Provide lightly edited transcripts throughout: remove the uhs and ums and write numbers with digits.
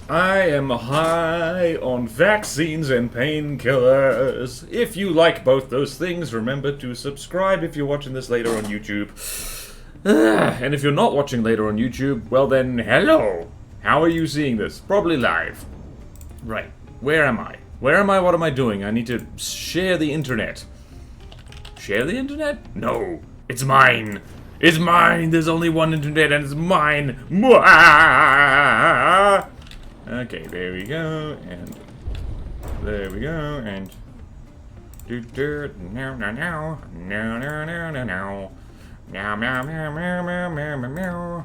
I am high on vaccines and painkillers. If you like both those things, remember to subscribe if you're watching this later on YouTube. And if you're not watching later on YouTube, well then, hello! How are you seeing this? Probably live. Right. Where am I? Where am I? What am I doing? I need to share the internet. Share the internet? No. It's mine. It's mine. There's only one internet and it's mine. Mwah! Okay, there we go, and there we go, and do now now now now now now now now meow meow meow meow meow meow meow meow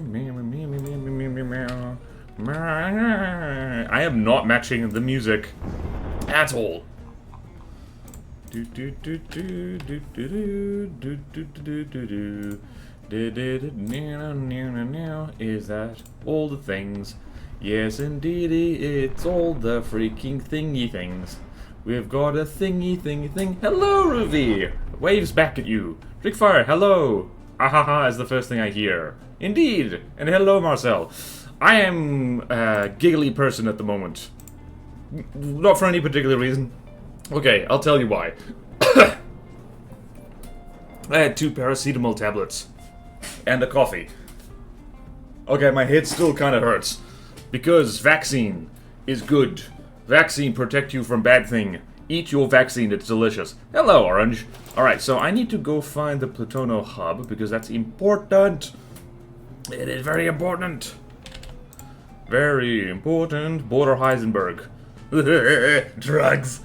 meow meow meow meow. I am not matching the music at all. Do do do do do do do do do do do. Is that all the things? Yes, indeed, it's all the freaking thingy things. We've got a thingy thing. Hello, Ruby! Waves back at you. Fire, hello! Ahaha is the first thing I hear. Indeed! And hello, Marcel. I am a giggly person at the moment. Not for any particular reason. Okay, I'll tell you why. I had 2 paracetamol tablets. And a coffee. Okay, my head still kind of hurts. Because vaccine is good. Vaccine protect you from bad thing. Eat your vaccine, it's delicious. Hello, Orange. Alright, so I need to go find the Plutono hub, because that's important. It is very important. Very important. Border Heisenberg. Drugs.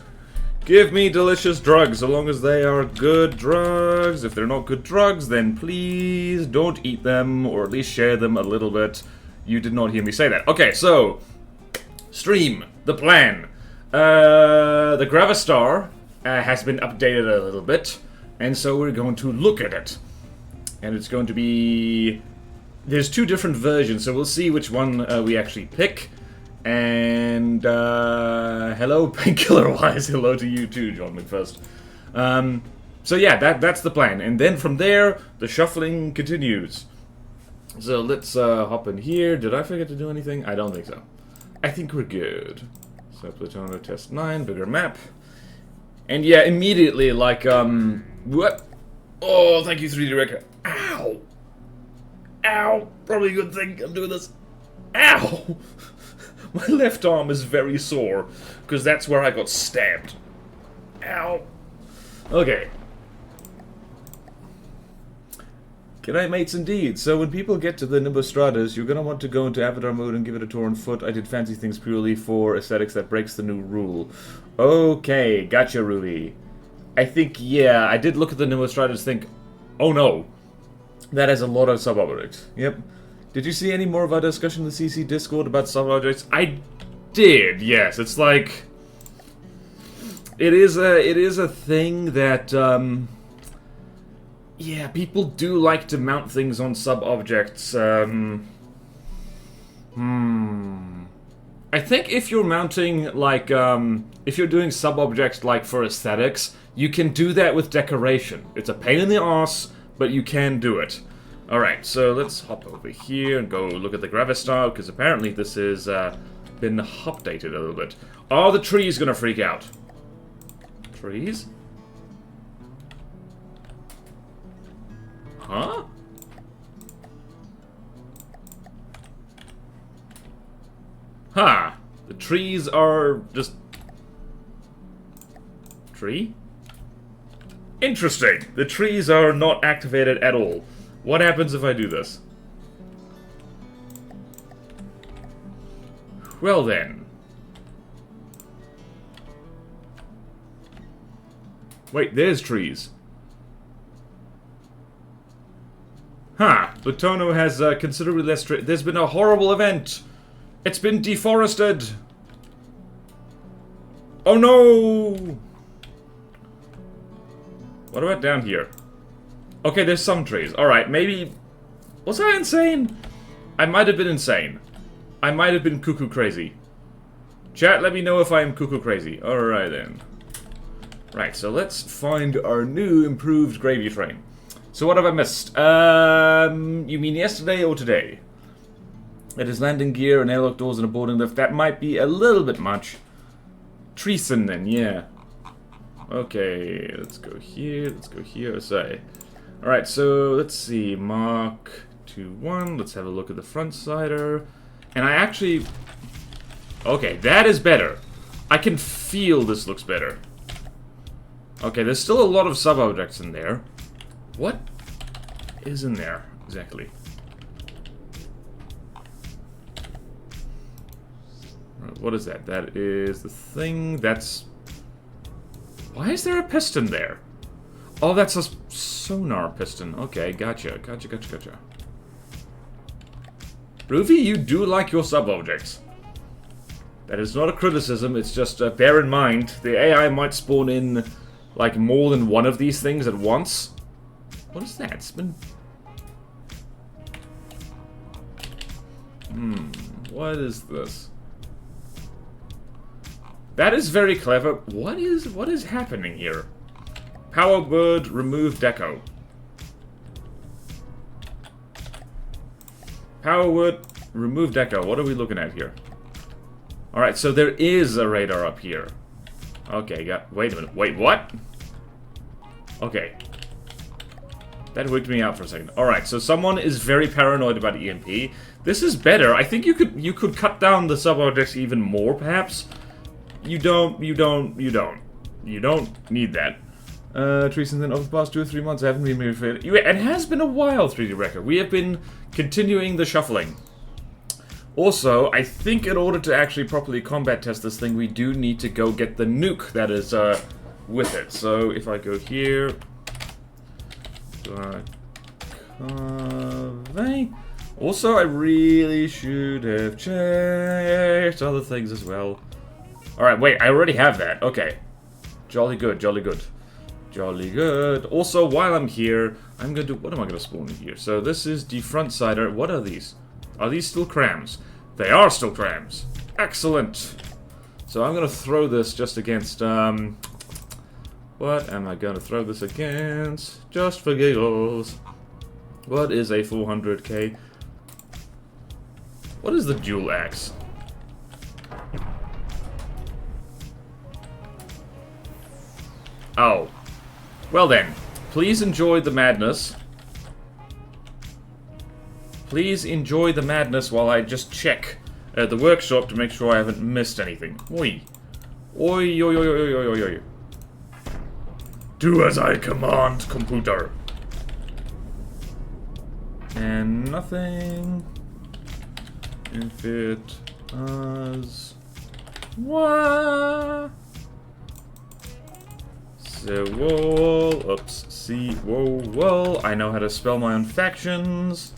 Give me delicious drugs, so long as they are good drugs. If they're not good drugs, then please don't eat them, or at least share them a little bit. You did not hear me say that. Okay, so, stream, the plan. The Gravistar has been updated a little bit, and so we're going to look at it. And it's going to be... There's 2 different versions, so we'll see which one we actually pick. And, hello, Painkiller-wise, hello to you too, John McFirst. So yeah, that's the plan. And then from there, the shuffling continues. So let's, hop in here. Did I forget to do anything? I don't think so. I think we're good. So, Plutono Test 9, bigger map. And yeah, immediately, like, what? Oh, thank you, 3D Record. Ow! Ow! Probably a good thing I'm doing this. Ow! My left arm is very sore, because that's where I got stabbed. Ow. Okay. G'day, mates, indeed. So when people get to the Nimbostradas, you're gonna want to go into Avatar mode and give it a tour on foot. I did fancy things purely for aesthetics that breaks the new rule. Okay, gotcha, Ruby. I think, yeah, I did look at the Nimbostradas think, oh no, that has a lot of sub-objects. Yep. Did you see any more of our discussion in the CC Discord about sub-objects? I did, yes. It's like... It is a thing that, yeah, people do like to mount things on sub-objects. I think if you're mounting, like, if you're doing sub-objects, like, for aesthetics, you can do that with decoration. It's a pain in the arse, but you can do it. Alright, so let's hop over here and go look at the Gravistar, because apparently this has been updated a little bit. Are the trees gonna freak out? Trees? Huh? Huh. The trees are just... Tree? Interesting. The trees are not activated at all. What happens if I do this? Well then. Wait, there's trees. Huh. Plutono has considerably less trees. There's been a horrible event. It's been deforested. Oh no! What about down here? Okay, there's some trees. Alright, maybe... Was I insane? I might have been insane. I might have been cuckoo crazy. Chat, let me know if I am cuckoo crazy. Alright then. Right, so let's find our new improved gravy train. So what have I missed? You mean yesterday or today? It is landing gear and airlock doors and a boarding lift. That might be a little bit much. Treason then, yeah. Okay, let's go here, say. Alright, so let's see, Mark 2-1, let's have a look at the front sider. And I actually... Okay, that is better. I can feel this looks better. Okay, there's still a lot of sub-objects in there. What is in there, exactly? What is that? That is the thing that's... Why is there a piston there? Oh, that's a sonar piston. Okay, gotcha. Ruby, you do like your sub-objects. That is not a criticism, it's just bear in mind, the AI might spawn in, like, more than one of these things at once. What is that? It's been... What is this? That is very clever. What is happening here? Power word, remove deco. Power word, remove deco. What are we looking at here? Alright, so there is a radar up here. Okay, wait a minute. Wait, what? Okay. That wigged me out for a second. Alright, so someone is very paranoid about EMP. This is better. I think you could cut down the sub-objects even more, perhaps. You don't need that. Treason, then over the past 2 or 3 months I haven't been referred. It has been a while, 3D Record. We have been continuing the shuffling. Also, I think in order to actually properly combat test this thing, we do need to go get the nuke that is with it. So if I go here, also I really should have checked other things as well. Alright, wait, I already have that. Okay. Jolly good, jolly good. Jolly good. Also, while I'm here, I'm gonna do... What am I gonna spawn in here? So this is the front sider. What are these? Are these still crams? They are still crams. Excellent. So I'm gonna throw this just against, what am I gonna throw this against? Just for giggles. What is a 400k? What is the dual axe? Oh. Well then, please enjoy the madness. Please enjoy the madness while I just check the workshop to make sure I haven't missed anything. Oi. Oi, oi, oi, oi, oi, oi, oi. Do as I command, computer. And nothing. If it does... What? So, whoa, oops, see, whoa, I know how to spell my own factions.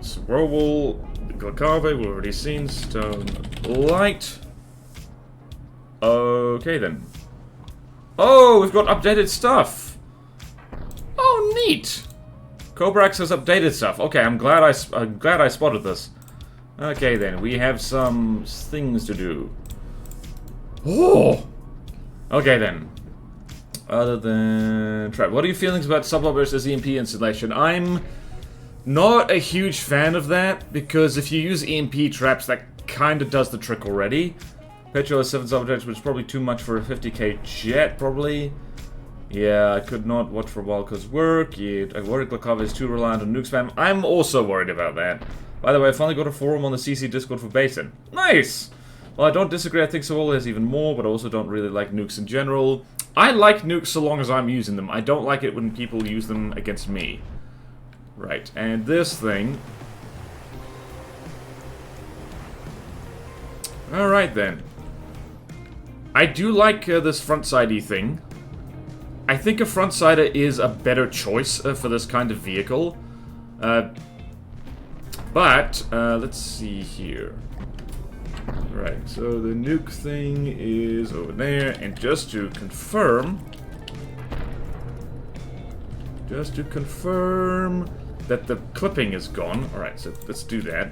Swirl, Glacave, we've already seen, Stone Light. Okay then. Oh, we've got updated stuff. Oh, neat. Cobrax has updated stuff. Okay, I'm glad I spotted this. Okay then, we have some things to do. Oh! Okay then. Other than trap, what are your feelings about Sublob versus EMP installation? I'm not a huge fan of that because if you use EMP traps, that kind of does the trick already. Petrol has 7 subjects, which is probably too much for a 50k jet, probably. Yeah, I could not watch for a while because work. Yeah, I worry Glacava is too reliant on nuke spam. I'm also worried about that. By the way, I finally got a forum on the CC Discord for Basin. Nice! Well, I don't disagree, I think Sewol has even more, but I also don't really like nukes in general. I like nukes so long as I'm using them. I don't like it when people use them against me. Right, and this thing... Alright then. I do like this front-sidey thing. I think a front-sider is a better choice for this kind of vehicle. But, let's see here. Right, so the nuke thing is over there, and just to confirm that the clipping is gone. Alright, so let's do that.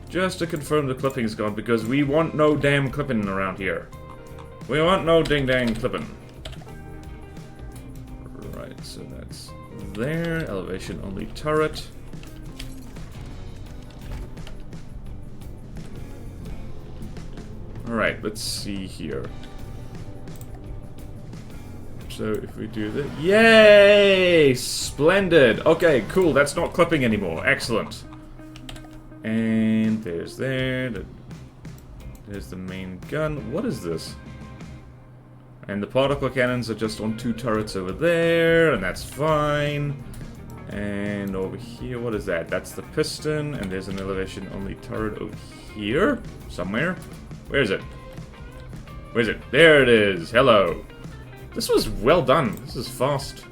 Just to confirm the clipping is gone, because we want no damn clipping around here. We want no ding-dang clipping. Right, so that's there. Elevation only turret. Alright, let's see here. So if we do that... Yay! Splendid! Okay, cool. That's not clipping anymore. Excellent. And there's there. There's the main gun. What is this? And the particle cannons are just on 2 turrets over there, and that's fine. And over here, what is that? That's the piston, and there's an elevation-only turret over here, somewhere. Where is it? Where is it? There it is. Hello. This was well done. This is fast.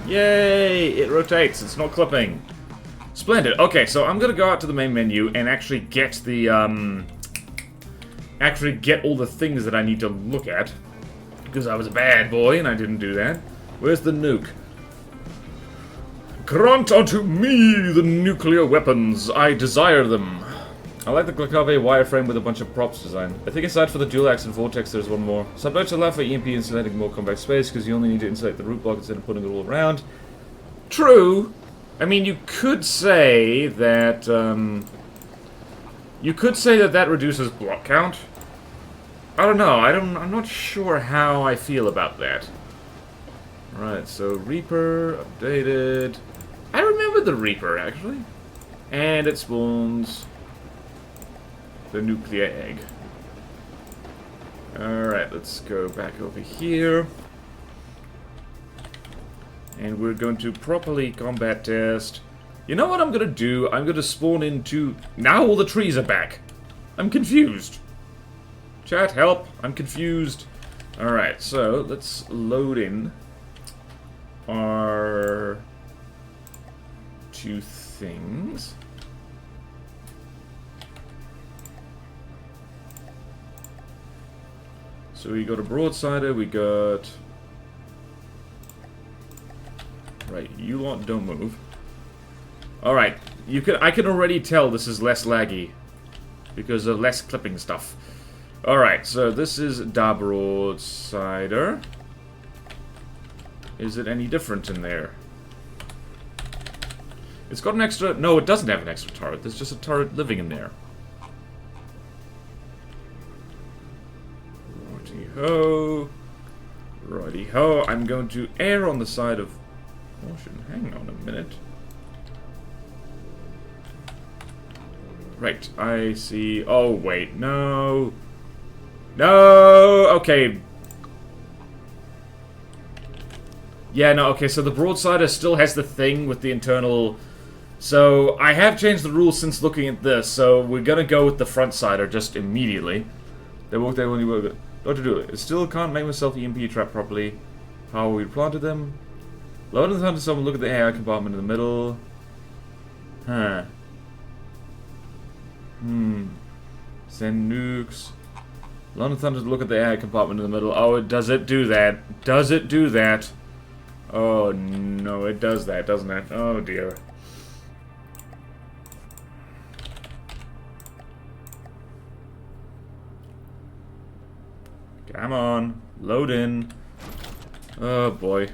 Yay! It rotates. It's not clipping. Splendid. Okay, so I'm gonna go out to the main menu and actually get the, actually get all the things that I need to look at. Because I was a bad boy and I didn't do that. Where's the nuke? Grant unto me the nuclear weapons. I desire them. I like the Glacave wireframe with a bunch of props design. I think aside for the dual axe and vortex, there's one more. Subnotes allow for EMP insulating more compact space because you only need to insulate the root block instead of putting it all around. True. I mean, you could say that, that reduces block count. I don't know. I'm not sure how I feel about that. Right, so Reaper, updated. I remember the Reaper, actually. And it spawns the nuclear egg. Alright, let's go back over here. And we're going to properly combat test. You know what I'm gonna do? I'm gonna spawn into... Now all the trees are back. I'm confused. Chat, help. I'm confused. Alright, so let's load in our 2 things. So we got a broadsider, we got... Right, you lot don't move. Alright, I can already tell this is less laggy. Because of less clipping stuff. Alright, so this is da broadsider. Is it any different in there? It's got an extra... No, it doesn't have an extra turret. There's just a turret living in there. Righty-ho. Righty-ho. I'm going to err on the side of caution. Hang on a minute. Right, I see... Oh, wait, no. No! Okay. Yeah, no, okay, so the broadsider still has the thing with the internal... So, I have changed the rules since looking at this, so we're gonna go with the frontsider just immediately. They work there when you work it. What to do? I still can't make myself EMP trap properly. How we planted them? Load in the time to someone look at the AI compartment in the middle. Huh. Send nukes. London Thunder to look at the AI compartment in the middle. Oh, does it do that? Does it do that? Oh, no, it does that, doesn't it? Oh, dear. Come on. Load in. Oh, boy.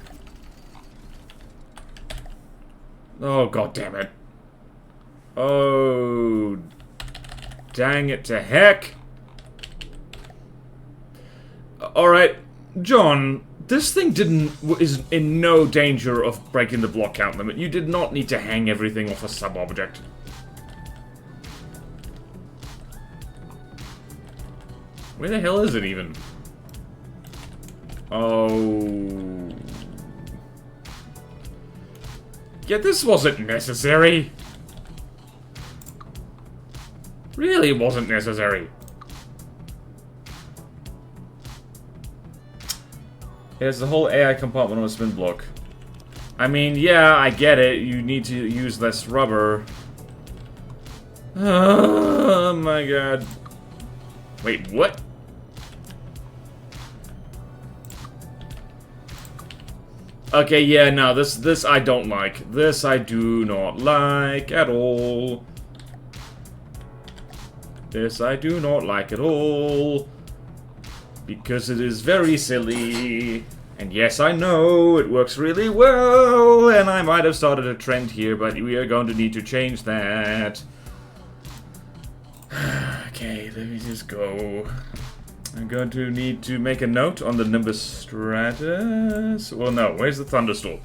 Oh, god damn it. Oh, dang it to heck. Alright, John, this thing is in no danger of breaking the block count limit. You did not need to hang everything off a sub-object. Where the hell is it even? Oh... Yeah, this wasn't necessary. Really wasn't necessary. Here's the whole AI compartment on a spin block. I mean, yeah, I get it. You need to use less rubber. Oh my god. Wait, what? Okay, yeah, no, this I don't like. This I do not like at all. This I do not like at all. Because it is very silly. And yes, I know, it works really well, and I might have started a trend here, but we are going to need to change that. Okay, let me just go. I'm going to need to make a note on the Nimbus Stratus. Well, no, where's the Thunderstorm?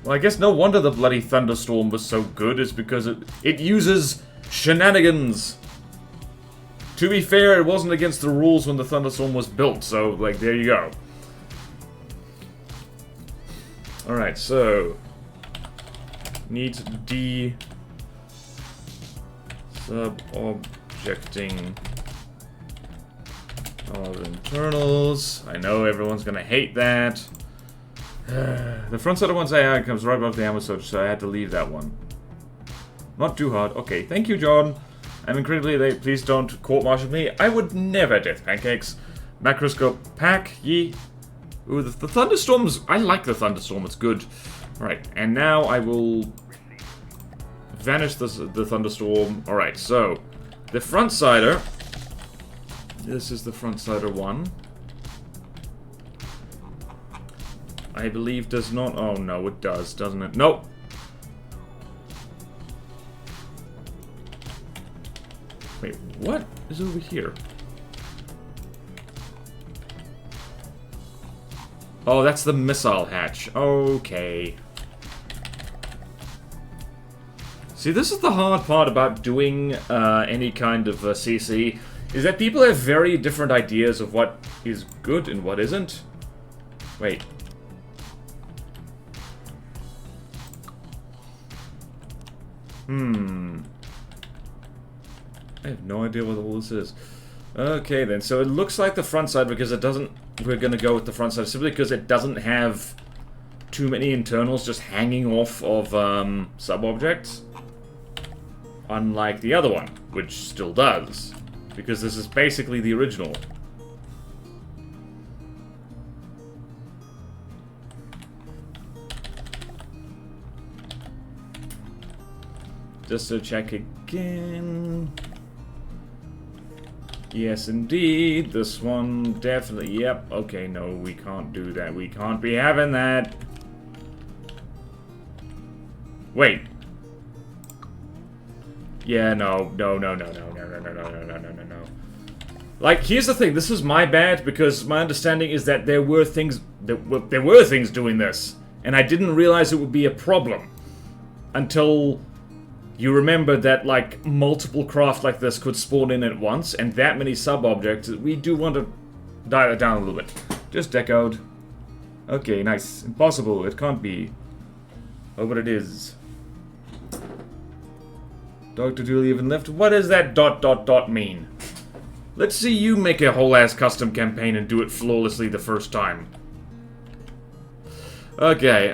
Well, I guess no wonder the bloody Thunderstorm was so good, is because it uses shenanigans. To be fair, it wasn't against the rules when the Thunderstorm was built, so, like, there you go. Alright, so... Need sub-objecting of internals. I know everyone's gonna hate that. The front side of one's AI comes right above the ammo switch, so I had to leave that one. Not too hard. Okay, thank you, John. I'm incredibly late. Please don't court-martial me. I would never, Death Pancakes. Macroscope pack, ye. Ooh, the Thunderstorms. I like the Thunderstorm. It's good. Alright, and now I will vanish the Thunderstorm. Alright, so the front-sider. This is the front-sider one. I believe does not... Oh, no, it does, doesn't it? Nope. Wait, what is over here? Oh, that's the missile hatch. Okay. See, this is the hard part about doing any kind of CC, is that people have very different ideas of what is good and what isn't. Wait. I have no idea what all this is. Okay then, so it looks like the front side because it doesn't... We're gonna go with the front side simply because it doesn't have too many internals just hanging off of sub-objects. Unlike the other one, which still does. Because this is basically the original. Just to check again. Yes, indeed. This one definitely. Yep. Okay, no, we can't do that. We can't be having that. Wait. Yeah, no. No. Like, here's the thing. This is my bad because my understanding is that there were things doing this, and I didn't realize it would be a problem until you remember that, like, multiple craft like this could spawn in at once, and that many sub-objects. We do want to dial it down a little bit. Just decoed. Okay, nice. Impossible. It can't be. Oh, but it is. Dr. Dooley even left. What does that ... mean? Let's see you make a whole-ass custom campaign and do it flawlessly the first time. Okay,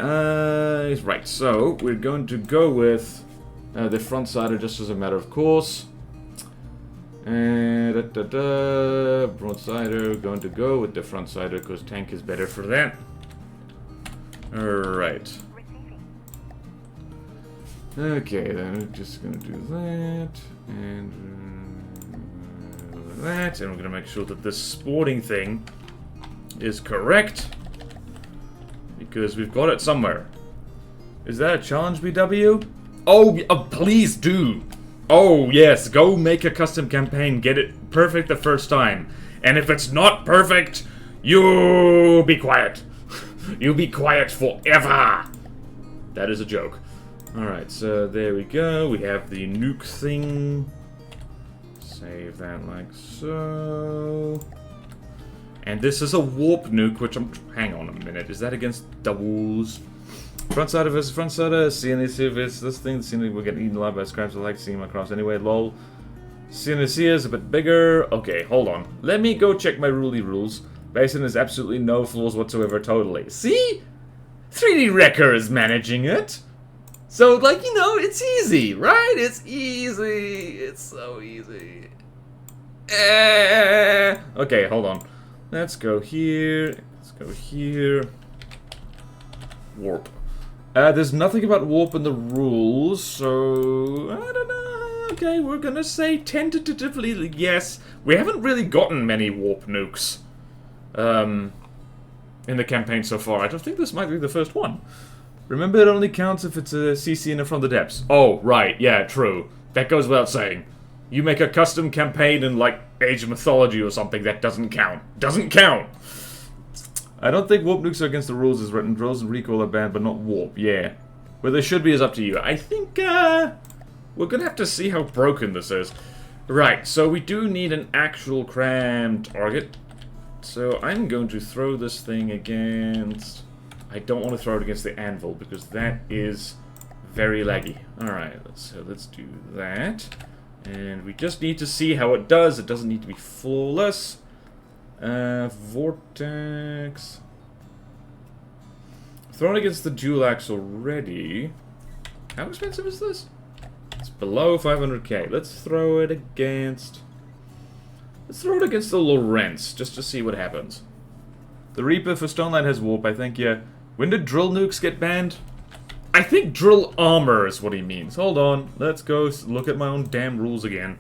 right, so we're going to go with the front-sider just as a matter of course. And broad-sider, going to go with the front-sider because tank is better for that. Alright. Okay, then we're just gonna do that, and that, and we're gonna make sure that this sporting thing is correct, because we've got it somewhere. Is that a challenge, BW? Oh, please do! Oh, yes, go make a custom campaign, get it perfect the first time. And if it's not perfect, you be quiet. You'll be quiet forever. That is a joke. Alright, so there we go. We have the nuke thing. Save that like so. And this is a warp nuke, which I'm... Hang on a minute. Is that against doubles? Front side of us, front side of us. CNC of us. This thing, CNC, we're getting eaten alive by scraps. I like seeing them across anyway. Lol. CNC is a bit bigger. Okay, hold on. Let me go check my rules. Basin has absolutely no flaws whatsoever, totally. See? 3D Wrecker is managing it. So, like, you know, it's easy, right? It's easy. It's so easy. Okay, hold on. Let's go here. Let's go here. Warp. There's nothing about warp in the rules, so... I don't know. Okay, we're gonna say tentatively yes. We haven't really gotten many warp nukes. In the campaign so far. I don't think this might be the first one. Remember, it only counts if it's a CC in it from the depths. Oh, right. Yeah, true. That goes without saying. You make a custom campaign in, like, Age of Mythology or something, that doesn't count. Doesn't count! I don't think warp nukes are against the rules as written. Drills and recoil are banned, but not warp. Yeah. Where they should be is up to you. I think, we're gonna have to see how broken this is. Right, so we do need an actual cram target. So I'm going to throw this thing against... I don't want to throw it against the anvil, because that is very laggy. Alright, so let's do that. And we just need to see how it does. It doesn't need to be flawless. Vortex. Thrown against the dual axe already. How expensive is this? It's below 500k. Let's throw it against... Let's throw it against the Lorentz, just to see what happens. The Reaper for Stonelight has warp, I think, yeah. When did drill nukes get banned? I think drill armor is what he means. Hold on, let's go look at my own damn rules again.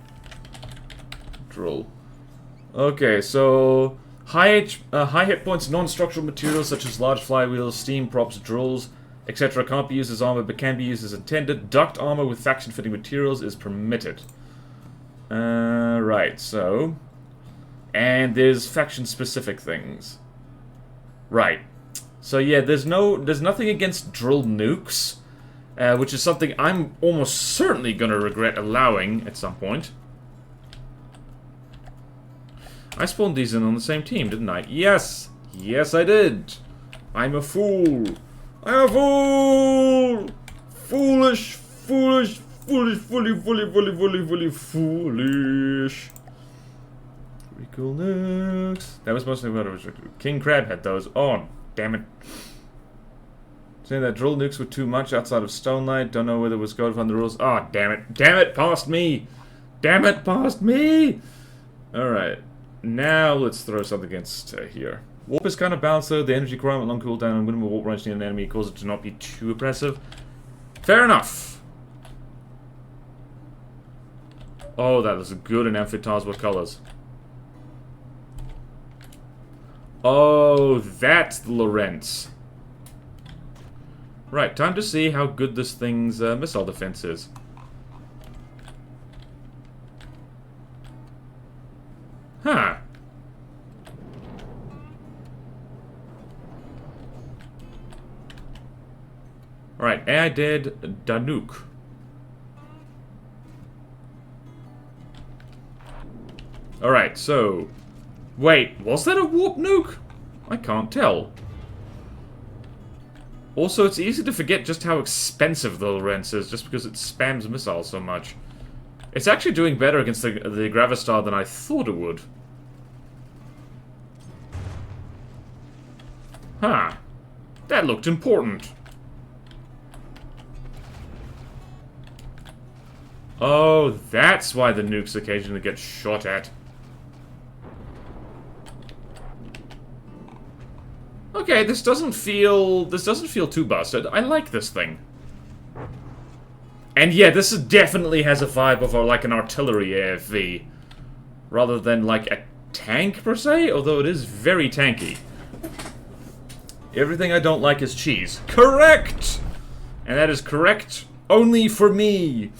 Drill. Okay, so... high hit points, non-structural materials such as large flywheels, steam props, drills, etc. can't be used as armor but can be used as intended. Duct armor with faction-fitting materials is permitted. Right, so... And there's faction-specific things. Right. So yeah, there's nothing against drill nukes, which is something I'm almost certainly gonna regret allowing at some point. I spawned these in on the same team, didn't I? Yes! Yes, I did! I'm a fool! I'm a fool! Foolish, foolish, foolish, fully foolish. Recall nukes. That was mostly what I was restricted. King Crab had those. Oh, damn it. Saying that drill nukes were too much outside of Stonelight. Don't know whether it was coded on the rules. Oh, damn it. Damn it, past me! Damn it, past me! Alright. Now let's throw something against here. Warp is kind of balanced though. The energy requirement, long cooldown, and minimal warp range near an enemy causes it to not be too oppressive. Fair enough. Oh, that looks good in amphitars. What colors? Oh, that's the Lorentz. Right, time to see how good this thing's missile defense is. Huh. Alright, AI dead Danuk. Alright, so... Wait, was that a warp nuke? I can't tell. Also, it's easy to forget just how expensive the Lorentz is, just because it spams missiles so much. It's actually doing better against the Gravistar than I thought it would. Huh. That looked important. Oh, that's why the nukes occasionally get shot at. Okay, this doesn't feel too busted. I like this thing. And yeah, this definitely has a vibe of like an artillery AFV. Rather than like a tank per se, although it is very tanky. Everything I don't like is cheese. Correct! And that is correct only for me.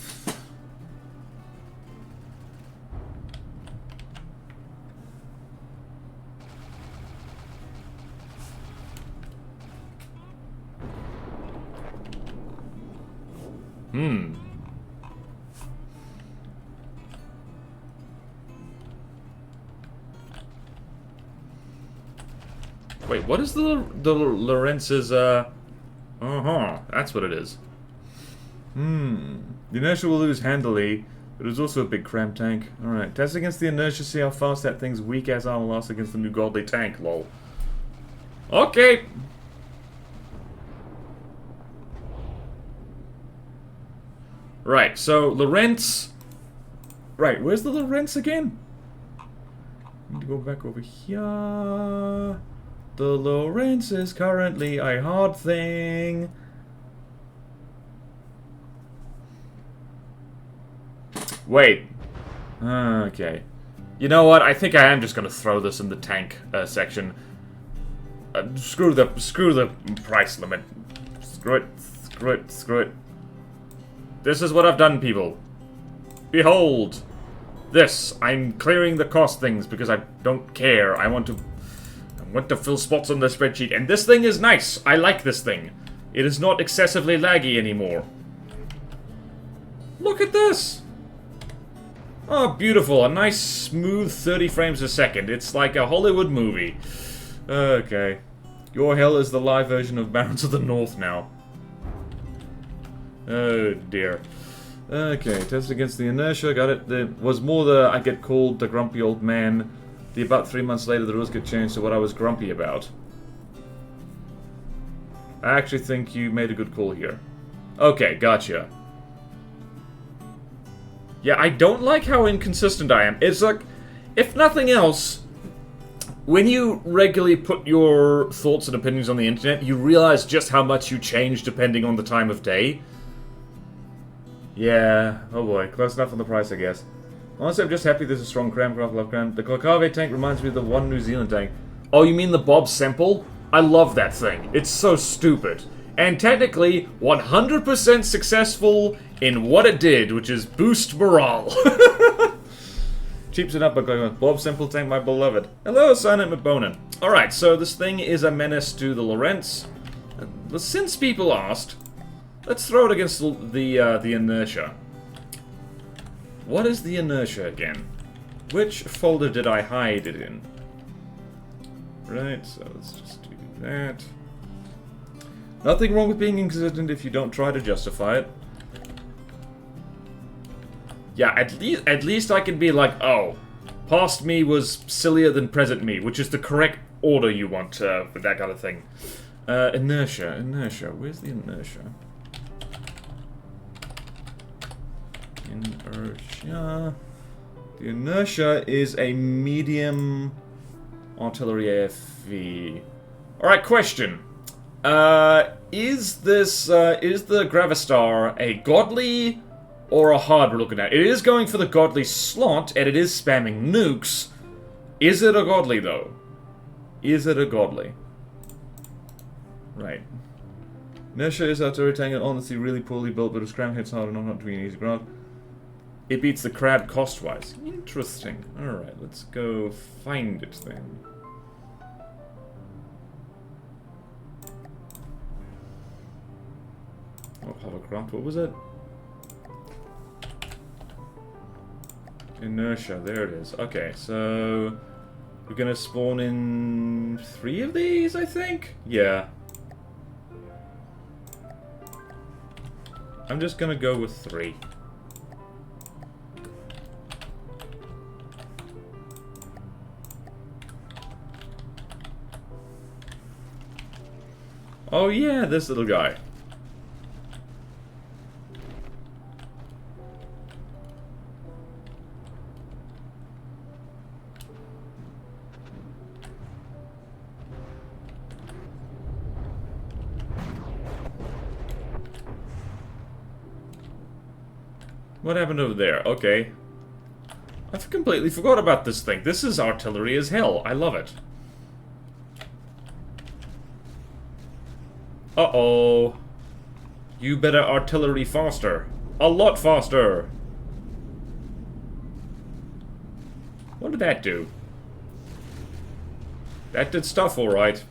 Wait, what is the Lorentz's, that's what it is. The inertia will lose handily, but it's also a big cram tank. Alright, test against the inertia, see how fast that thing's weak-ass armor lasts against the new godly tank, lol. Okay! Right, so, Lorentz... Right, where's the Lorentz again? Need to go back over here... The Lorentz is currently a hard thing. Wait. Okay. You know what? I think I am just gonna throw this in the tank section. Screw the price limit. Screw it. Screw it. Screw it. This is what I've done, people. Behold. This. I'm clearing the cost things because I don't care. I want to fill spots on the spreadsheet. And this thing is nice. I like this thing. It is not excessively laggy anymore. Look at this. Oh, beautiful. A nice, smooth 30 frames a second. It's like a Hollywood movie. Okay. Your hell is the live version of Barons of the North now. Oh, dear. Okay, test against the inertia. Got it. There was more the I get called the grumpy old man. The about 3 months later, the rules get changed to what I was grumpy about. I actually think you made a good call here. Okay, gotcha. Yeah, I don't like how inconsistent I am. It's like, if nothing else, when you regularly put your thoughts and opinions on the internet, you realize just how much you change depending on the time of day. Yeah, oh boy, close enough on the price, I guess. Honestly, I'm just happy there's a strong Cramcraft love Cram. The Clocave tank reminds me of the one New Zealand tank. Oh, you mean the Bob Semple? I love that thing. It's so stupid. And technically, 100% successful in what it did, which is boost morale. Cheaps it up by going, Bob Semple tank, my beloved. Hello, Silent McBonan. Alright, so this thing is a menace to the Lorentz. Since people asked, let's throw it against the inertia. What is the inertia again? Which folder did I hide it in? Right, so let's just do that. Nothing wrong with being inconsistent if you don't try to justify it. Yeah, at least I can be like, oh, past me was sillier than present me, which is the correct order you want with that kind of thing. Inertia. Where's the inertia? Inertia. The inertia is a medium artillery AFV. Alright, question. Is the Gravistar a godly or a hard we're looking at? It is going for the godly slot, and it is spamming nukes. Is it a godly, though? Is it a godly? Right. Inertia is artillery tank and honestly really poorly built, but if Scram hits hard enough not to be an easy ground. It beats the crab cost-wise. Interesting. Alright, let's go find it then. Oh, hovercraft, what was it? Inertia, there it is. Okay, so we're gonna spawn in 3 of these, I think? Yeah. I'm just gonna go with 3. Oh yeah, this little guy. What happened over there? Okay. I've completely forgot about this thing. This is artillery as hell. I love it. Uh-oh. You better artillery faster. A lot faster. What did that do? That did stuff, alright.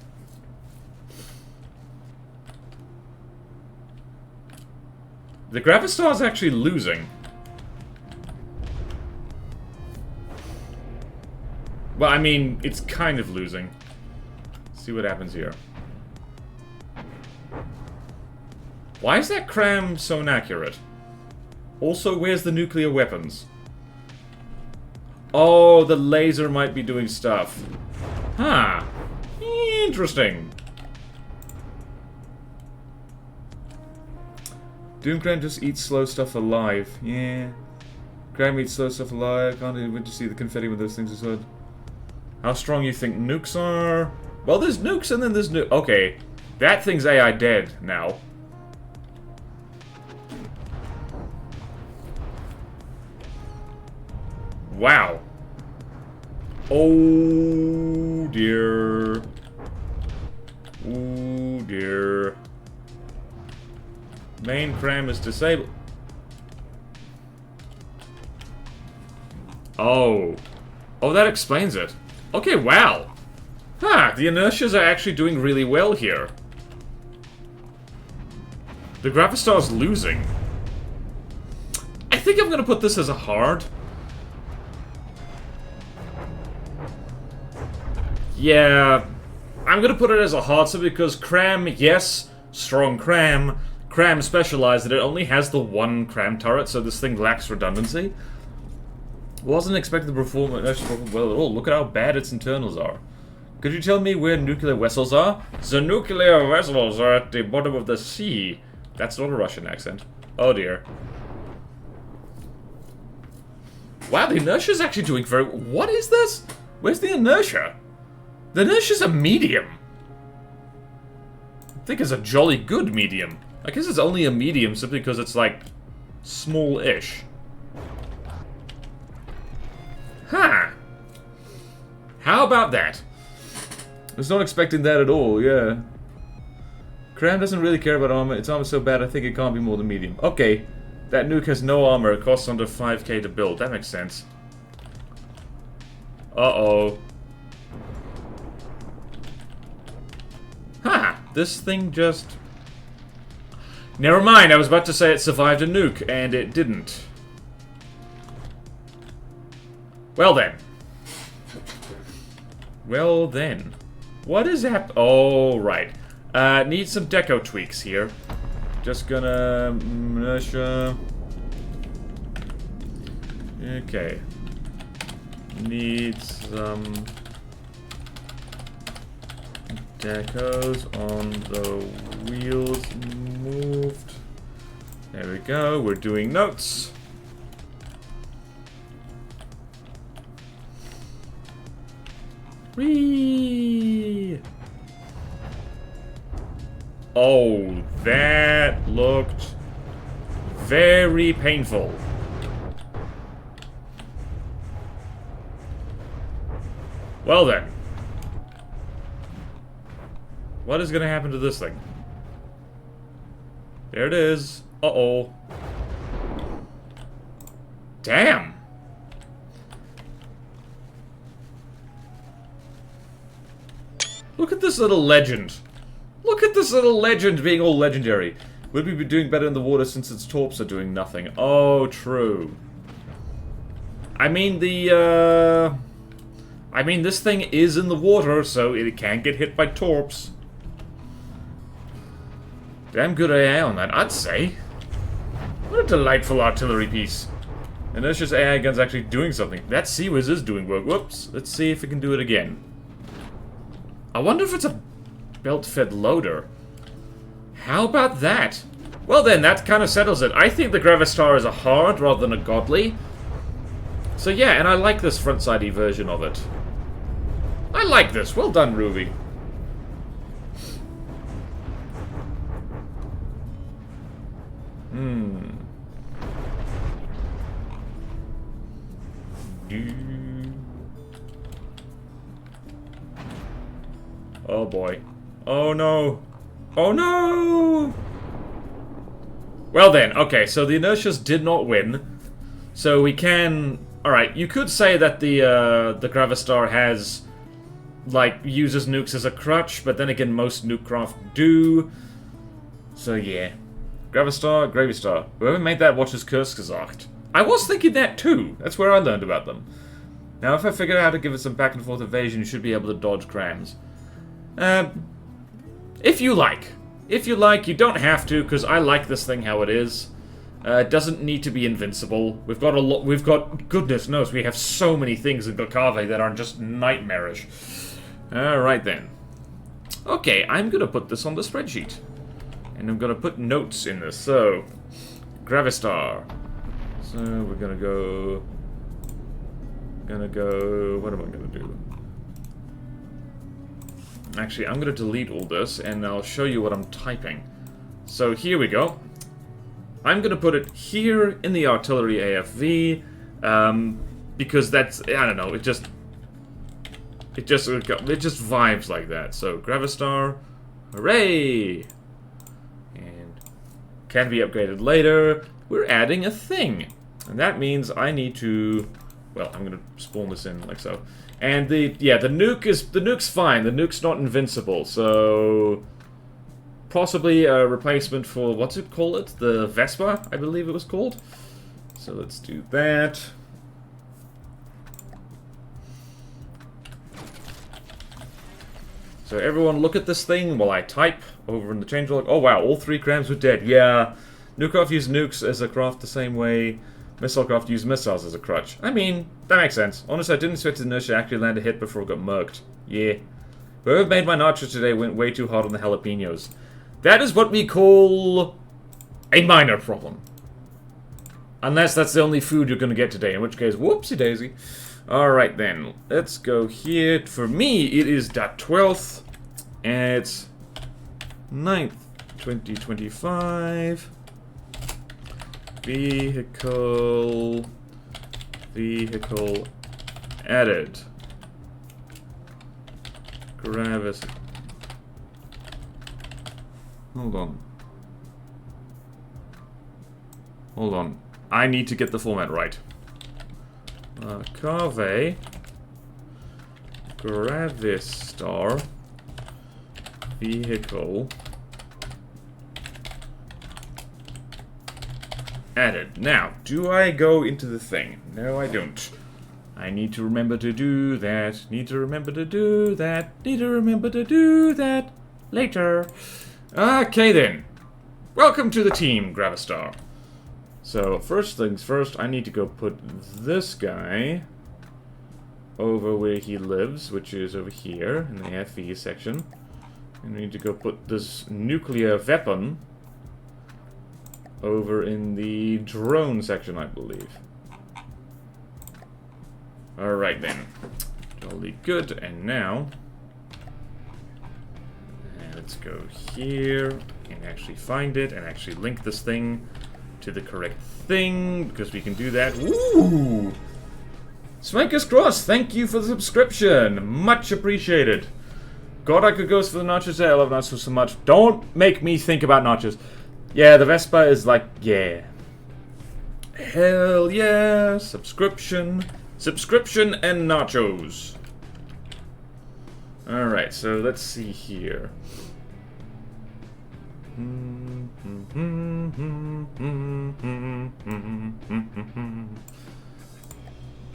The Gravistar's actually losing. Well, I mean, it's kind of losing. Let's see what happens here. Why is that cram so inaccurate? Also, where's the nuclear weapons? Oh, the laser might be doing stuff. Huh. Interesting. Doomcram just eats slow stuff alive. Yeah. Cram eats slow stuff alive. Can't even wait to see the confetti when those things explode. How strong you think nukes are? Well, there's nukes and then there's okay. That thing's AI dead now. Wow. Oh dear. Oh dear. Main cram is disabled. Oh. Oh, that explains it. Okay, wow. Huh, the inertias are actually doing really well here. The Gravistar's losing. I think I'm gonna put this as a hard. Yeah, I'm gonna put it as a hard simply because Cram, yes, strong Cram. Cram specialized that it only has the one Cram turret, so this thing lacks redundancy. Wasn't expecting the performance well at all. Look at how bad its internals are. Could you tell me where nuclear vessels are? The nuclear vessels are at the bottom of the sea. That's not a Russian accent. Oh dear. Wow, the inertia is actually doing very... What is this? Where's the inertia? The inertia's a medium. I think it's a jolly good medium. I guess it's only a medium simply because it's, like, small-ish. Huh. How about that? I was not expecting that at all, yeah. Cram doesn't really care about armor. Its armor's so bad I think it can't be more than medium. Okay. That nuke has no armor. It costs under 5k to build. That makes sense. Uh-oh. Ha! This thing just... Never mind, I was about to say it survived a nuke, and it didn't. Well then. Well then. What is hap- Oh, right. Need some deco tweaks here. Just gonna... inertia... Okay. Need some... decos on the wheels moved. There we go, we're doing notes. Whee! Oh, that looked very painful. Well then. What is going to happen to this thing? There it is. Uh-oh. Damn. Look at this little legend. Look at this little legend being all legendary. Would we be doing better in the water since its torps are doing nothing? Oh, true. I mean, this thing is in the water, so it can get hit by torps. Damn good AI on that, I'd say. What a delightful artillery piece. And that's just AI guns actually doing something. That Sea-Wiz is doing work. Whoops. Let's see if it can do it again. I wonder if it's a belt-fed loader. How about that? Well then, that kind of settles it. I think the Gravistar is a hard rather than a godly. So yeah, and I like this front-sidey version of it. I like this. Well done, Ruby. Oh boy. Oh no. Oh no! Well then, okay, so the inertias did not win. So we can... Alright, you could say that the Gravistar has... like, uses nukes as a crutch, but then again, most nuke craft do. So yeah. Gravistar, Gravy Star. Whoever made that watches Curse gesagt. I was thinking that too. That's where I learned about them. Now, if I figure out how to give it some back and forth evasion, you should be able to dodge crams. If you like. If you like, you don't have to, because I like this thing how it is. It doesn't need to be invincible. We've got a lot. We've got, goodness knows, we have so many things in Glakave that are just nightmarish. Alright then. Okay, I'm gonna put this on the spreadsheet. And I'm gonna put notes in this. So, Gravistar. So, we're gonna go... What am I gonna do? Actually, I'm gonna delete all this, and I'll show you what I'm typing. So, here we go. I'm gonna put it here in the artillery AFV, because that's, I don't know, it just vibes like that. So, Gravistar, hooray! And can be upgraded later. We're adding a thing. And that means I need to Well, I'm gonna spawn this in like so. And the nuke's fine. The nuke's not invincible, so possibly a replacement for what's it called? The Vespa, I believe it was called. So let's do that. So everyone look at this thing while I type over in the changelog. Oh wow, all 3 crabs were dead. Yeah, Nukecraft used nukes as a craft the same way Missilecraft used missiles as a crutch. I mean, that makes sense. Honestly, I didn't expect the inertia to actually land a hit before it got murked. Yeah. Whoever made my nachos today went way too hard on the jalapenos. That is what we call a minor problem. Unless that's the only food you're going to get today, in which case, whoopsie daisy. Alright then, let's go here. For me, it is that 12th, and it's 9th, 2025. Vehicle added. Gravity. Hold on. I need to get the format right. Cave Gravistar Vehicle added. Now, do I go into the thing? No, I don't. I need to remember to do that. Need to remember to do that. Need to remember to do that later. Okay then. Welcome to the team, Gravistar. So, first things first, I need to go put this guy over where he lives, which is over here in the FE section. And we need to go put this nuclear weapon over in the drone section, I believe. Alright then. Totally good. And now, let's go here and actually find it and actually link this thing to the correct thing, because we can do that. Woo! Smankers Cross, thank you for the subscription. Much appreciated. God, I could go for the nachos. I love nachos so much. Don't make me think about nachos. Yeah, the Vespa is like, yeah. Hell yeah. Subscription. Subscription and nachos. Alright, so let's see here.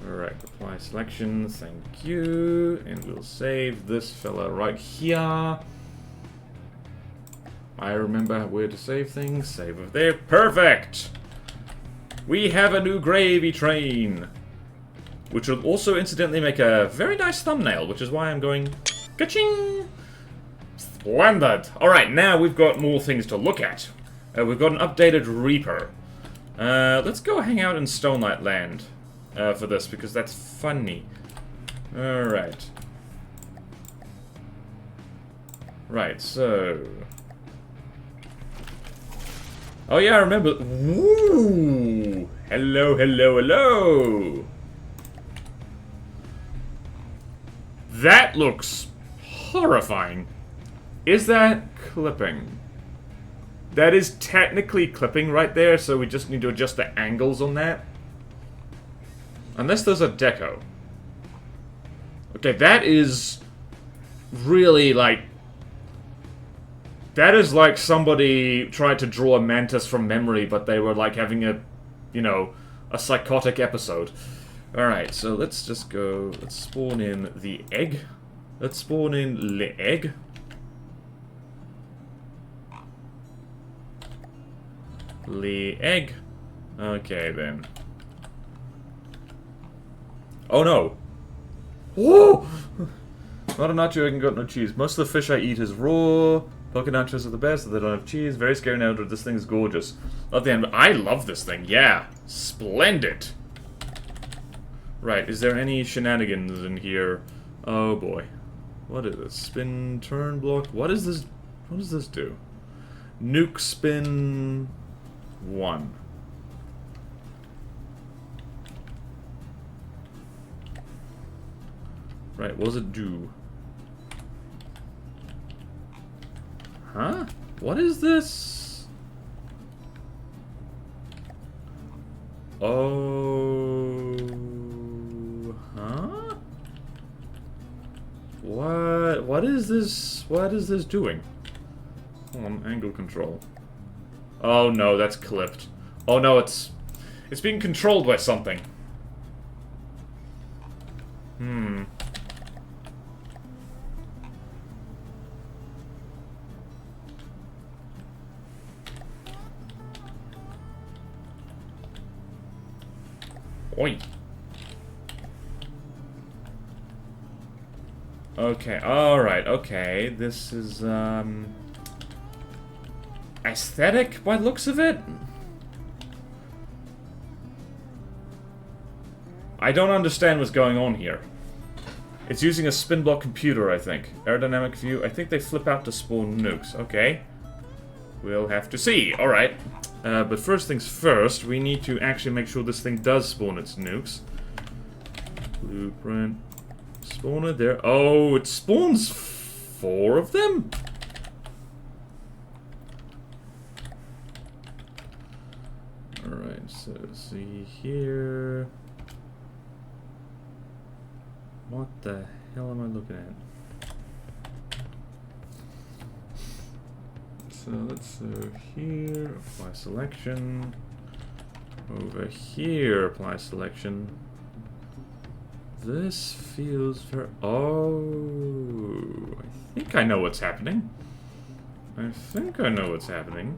Alright, apply selection, thank you. And we'll save this fella right here. I remember where to save things. Save it there. Perfect! We have a new gravy train. Which will also incidentally make a very nice thumbnail, which is why I'm going ka-ching! Splendid! Alright, now we've got more things to look at. We've got an updated Reaper. Let's go hang out in Stonelight Land for this, because that's funny. Alright. Right, so... Oh yeah, I remember... Woo! Hello, hello, hello! That looks horrifying. Is that clipping? That is technically clipping right there, so we just need to adjust the angles on that. Unless there's a deco. Okay, that is really like... That is like somebody tried to draw a mantis from memory, but they were like having a, you know, a psychotic episode. Alright, so let's just go, let's spawn in the egg. Let's spawn in the egg. The egg. Okay, then. Oh no! Whoa! Not a nacho, I can got no cheese. Most of the fish I eat is raw. Poke nachos are the best, they don't have cheese. Very scary now, but this thing is gorgeous. Love the end. I love this thing, yeah. Splendid! Right, is there any shenanigans in here? Oh boy. What is this? Spin, turn, block. What is this? What does this do? Nuke spin 1. Right, what does it do? Huh? What is this? Oh... is this? What is this doing? Hold on, angle control. Oh no, that's clipped. Oh no, it's being controlled by something. Oi. Okay, alright, okay. This is, aesthetic by the looks of it? I don't understand what's going on here. It's using a spin block computer, I think. Aerodynamic view. I think they flip out to spawn nukes. Okay. We'll have to see. Alright. But first things first, we need to actually make sure this thing does spawn its nukes. Blueprint. Spawn it there. Oh, it spawns 4 of them? Alright, so see here. What the hell am I looking at? So let's here, apply selection. Over here, apply selection. This feels very... Oh, I think I know what's happening. I think I know what's happening.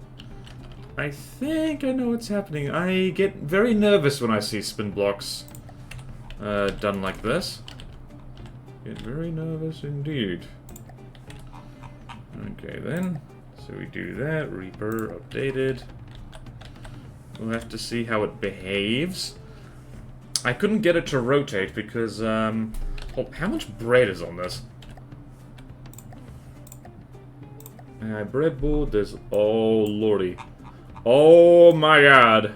I get very nervous when I see spin blocks done like this. Get very nervous indeed. Okay then, so we do that. Reaper updated. We'll have to see how it behaves. I couldn't get it to rotate because, oh, how much bread is on this? Breadboard, there's, oh lordy. Oh my god.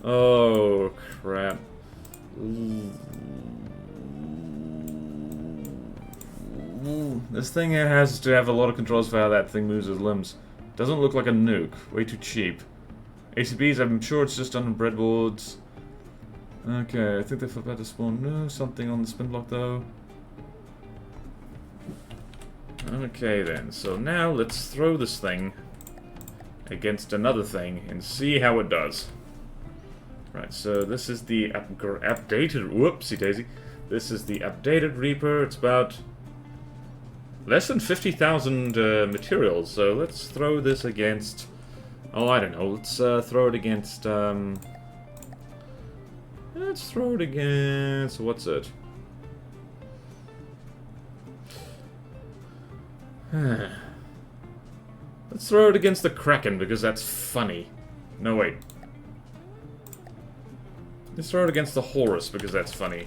Oh crap. This thing has to have a lot of controls for how that thing moves its limbs. Doesn't look like a nuke. Way too cheap. ACBs, I'm sure it's just on breadboards. Okay, I think they flip out to spawn. No, something on the spin block though. Okay then, so now let's throw this thing against another thing and see how it does. Right, so this is the updated, whoopsie daisy. This is the updated Reaper. It's about less than 50,000 materials, so let's throw this against, oh, I don't know, let's throw it against, let's throw it against, what's it? Let's throw it against the Kraken, because that's funny. No, wait. Let's throw it against the Horus, because that's funny.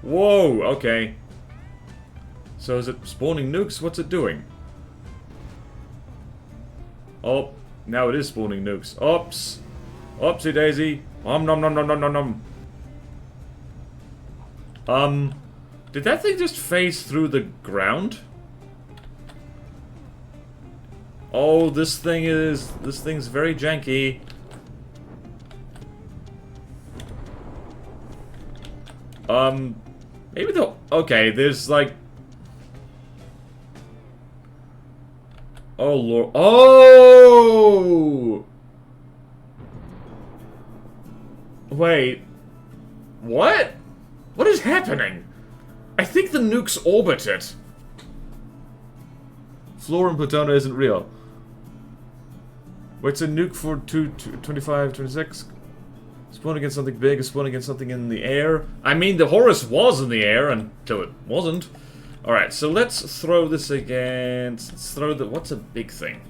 Whoa, okay. So is it spawning nukes? What's it doing? Oh, now it is spawning nukes. Oops. Oopsie daisy. Nom nom nom nom nom nom. Did that thing just phase through the ground? Oh, this thing's very janky. Maybe the... Okay, there's like... Oh, lord. Oh! Wait. What? What is happening? I think the nukes orbit it. Fulero and Plutona isn't real. Wait, it's a nuke for 25, 26. Spawn against something big, spawn against something in the air. I mean, the Horus was in the air until it wasn't. Alright, so let's throw this against... Let's throw the... What's a big thing?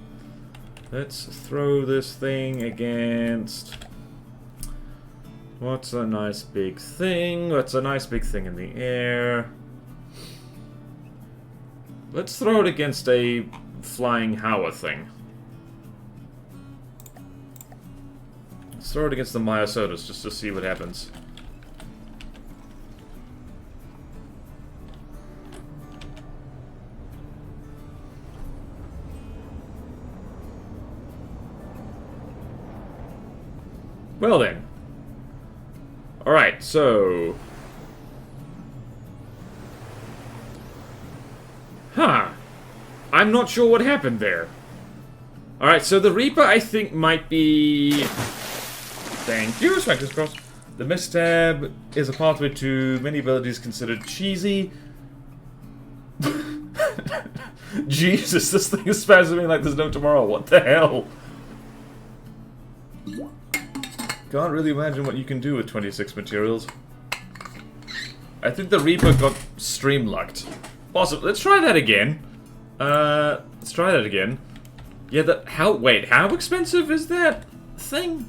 Let's throw this thing against... What's a nice big thing? What's a nice big thing in the air? Let's throw it against a flying Hauer thing. Let's throw it against the Myosotis just to see what happens. Well then. Alright, so... Huh. I'm not sure what happened there. Alright, so the Reaper, I think, might be... Thank you, Spectre's Cross. The Mistab is a pathway to many abilities considered cheesy. Jesus, this thing is spasming like there's no tomorrow. What the hell? Can't really imagine what you can do with 26 materials. I think the Reaper got stream-lucked. Awesome, let's try that again. Let's try that again. Yeah, wait, how expensive is that thing?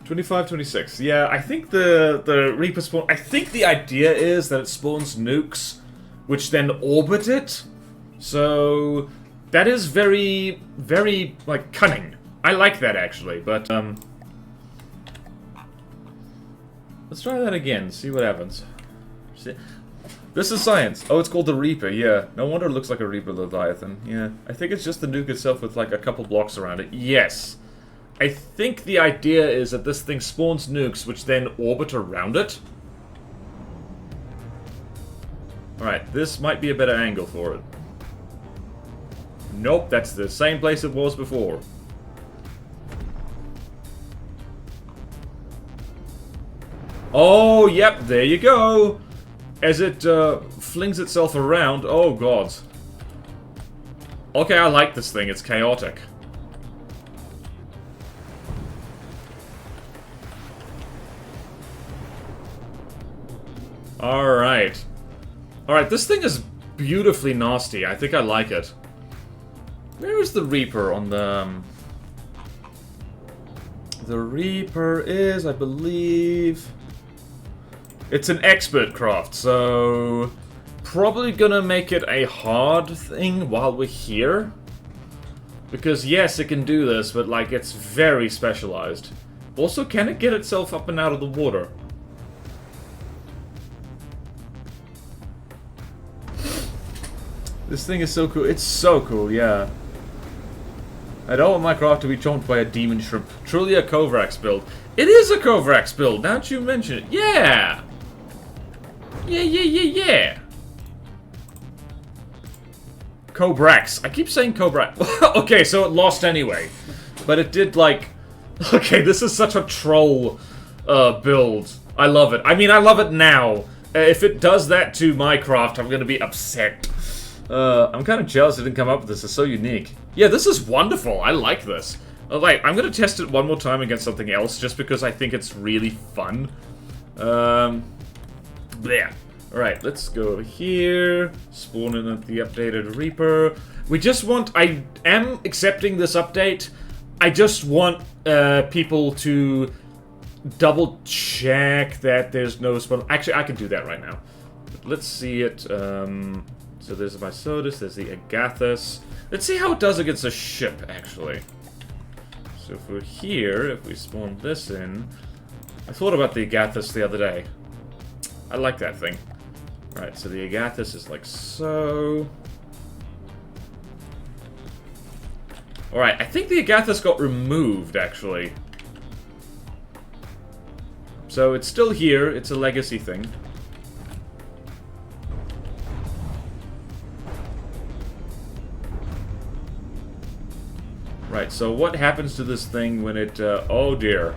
25, 26. Yeah, I think the Reaper spawn... I think the idea is that it spawns nukes, which then orbit it. So... that is very, very, like, cunning. I like that, actually, but, let's try that again, see what happens. See? This is science. Oh, it's called the Reaper, yeah. No wonder it looks like a Reaper Leviathan, yeah. I think it's just the nuke itself with, like, a couple blocks around it. Yes. I think the idea is that this thing spawns nukes, which then orbit around it. Alright, this might be a better angle for it. Nope, that's the same place it was before. Oh, yep, there you go. As it flings itself around. Oh, God. Okay, I like this thing. It's chaotic. Alright. Alright, this thing is beautifully nasty. I think I like it. Where is the Reaper on the... The Reaper is, I believe... It's an expert craft, so... Probably gonna make it a hard thing while we're here. Because yes, it can do this, but like, it's very specialized. Also, can it get itself up and out of the water? This thing is so cool. It's so cool, yeah. I don't want my craft to be chomped by a demon shrimp. Truly a Kovrax build. It is a Kovrax build, now that you mention it. Yeah! Yeah. Kobrax. I keep saying Kobrax. Okay, so it lost anyway. But it did, like... Okay, this is such a troll build. I love it. I mean, I love it now. If it does that to my craft, I'm gonna be upset. I'm kind of jealous it didn't come up with this. It's so unique. Yeah, this is wonderful. I like this. Alright, I'm gonna test it one more time against something else, just because I think it's really fun. There. Alright, let's go over here. Spawn in at the updated Reaper. We just want... I am accepting this update. I just want people to double check that there's no spawn. Actually, I can do that right now. But let's see it. So there's my Sodas, there's the Agathis. Let's see how it does against a ship, actually. So for here, if we spawn this in... I thought about the Agathis the other day. I like that thing. Right, so the Agathis is like so... Alright, I think the Agathis got removed, actually. So it's still here, it's a legacy thing. Right, so what happens to this thing when it, oh dear.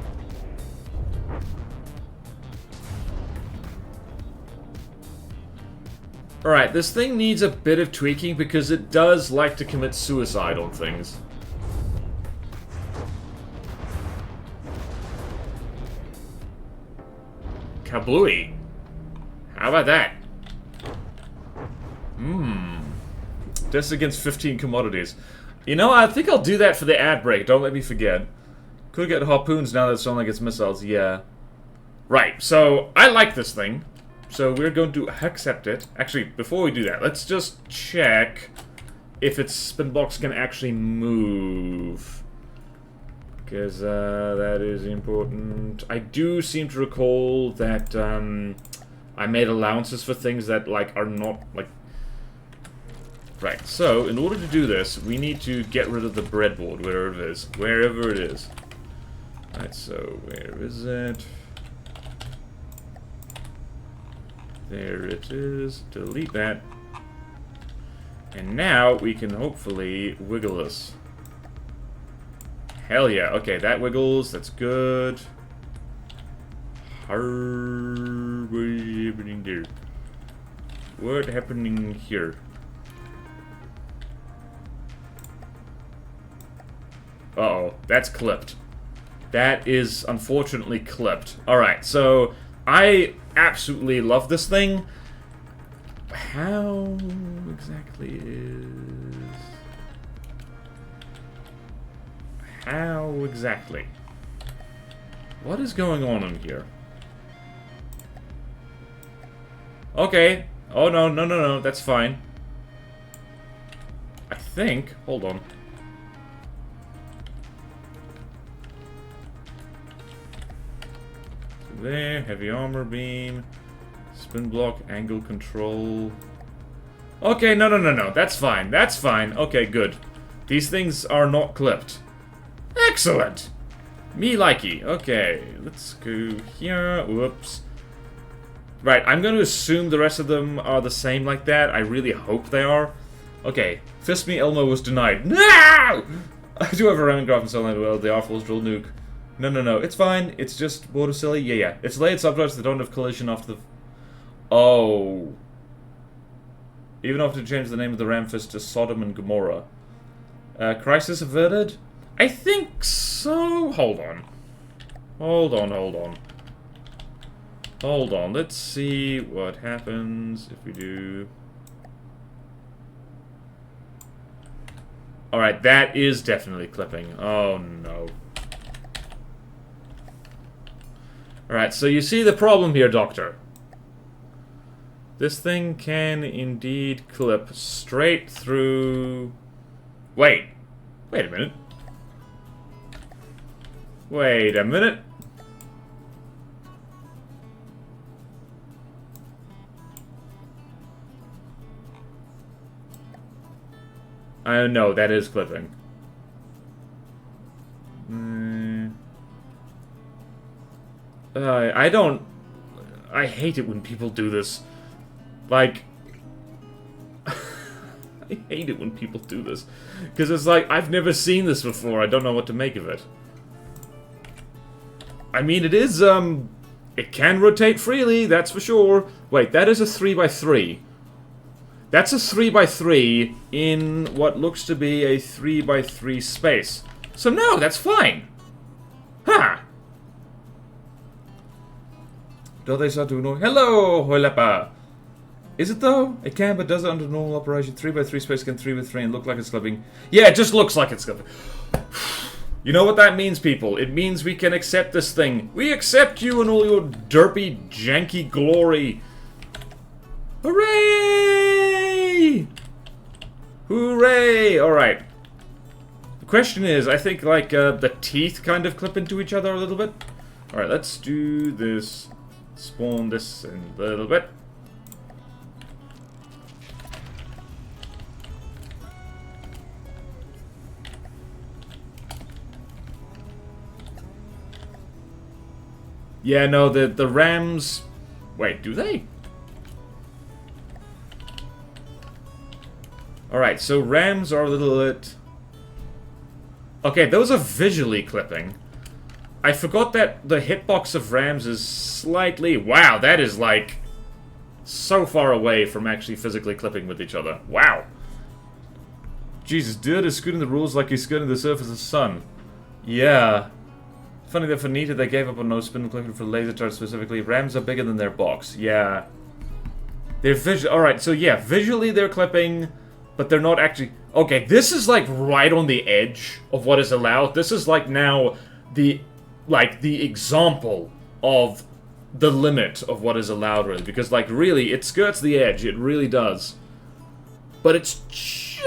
Alright, this thing needs a bit of tweaking because it does like to commit suicide on things. Kablooey. How about that? Just against 15 commodities. You know, I think I'll do that for the ad break. Don't let me forget. Could get harpoons now that it only gets missiles. Yeah. Right, so I like this thing. So we're going to accept it. Actually, before we do that, let's just check if its spin box can actually move. Because that is important. I do seem to recall that I made allowances for things that like are not like... Right, so in order to do this, we need to get rid of the breadboard, wherever it is. Alright, so where is it? There it is. Delete that. And now we can hopefully wiggle this. Hell yeah. Okay, that wiggles. That's good. What happening there? What happening here? Uh-oh. That's clipped. That is unfortunately clipped. Alright, so I absolutely love this thing. How exactly is... How exactly? What is going on in here? Okay. Oh, no, that's fine. I think... Hold on. There, heavy armor beam, spin block, angle control. Okay, no, that's fine, okay, good. These things are not clipped. Excellent! Me likey. Okay, let's go here, whoops. Right, I'm gonna assume the rest of them are the same like that, I really hope they are. Okay, Fist Me Elmo was denied. No! I do have a ramming graph and so on, well, the R-Force drill nuke. No, it's fine. It's just water silly. Yeah. It's layered subtypes that don't have collision after the... Oh. Even after change the name of the ram fist to Sodom and Gomorrah. Crisis averted? I think so. Hold on. Hold on. Let's see what happens if we do... Alright, that is definitely clipping. Oh, no. Alright, so you see the problem here, Doctor. This thing can indeed clip straight through... Wait a minute. I know, that is clipping. I hate it when people do this. Like... I hate it when people do this. Because it's like, I've never seen this before, I don't know what to make of it. I mean, it is, it can rotate freely, that's for sure. Wait, that is a 3x3. That's a 3x3 in what looks to be a 3x3 space. So no, that's fine. Ha! Do they start to annoy? Hello, Hoilepa! Is it though? It can, but does it under normal operation. 3x3 space can 3x3 and look like it's clipping. Yeah, it just looks like it's clipping. You know what that means, people? It means we can accept this thing. We accept you and all your derpy, janky glory. Hooray! Hooray! Alright. The question is, I think, like, the teeth kind of clip into each other a little bit. Alright, let's do this. Spawn this in a little bit. Yeah, no, the rams... Wait, do they? Alright, so rams are a little bit... Okay, those are visually clipping. I forgot that the hitbox of rams is slightly... Wow, that is like... so far away from actually physically clipping with each other. Wow. Jesus, dude is scooting the rules like he's scooting the surface of the sun. Yeah. Funny that for Nita they gave up on no spin clipping for laser charge specifically. Rams are bigger than their box. Yeah. They're visual. Alright, so yeah, visually they're clipping, but they're not actually... Okay, this is like right on the edge of what is allowed. This is like now the... like the example of the limit of what is allowed, really. Because like really, it skirts the edge. It really does. But it's just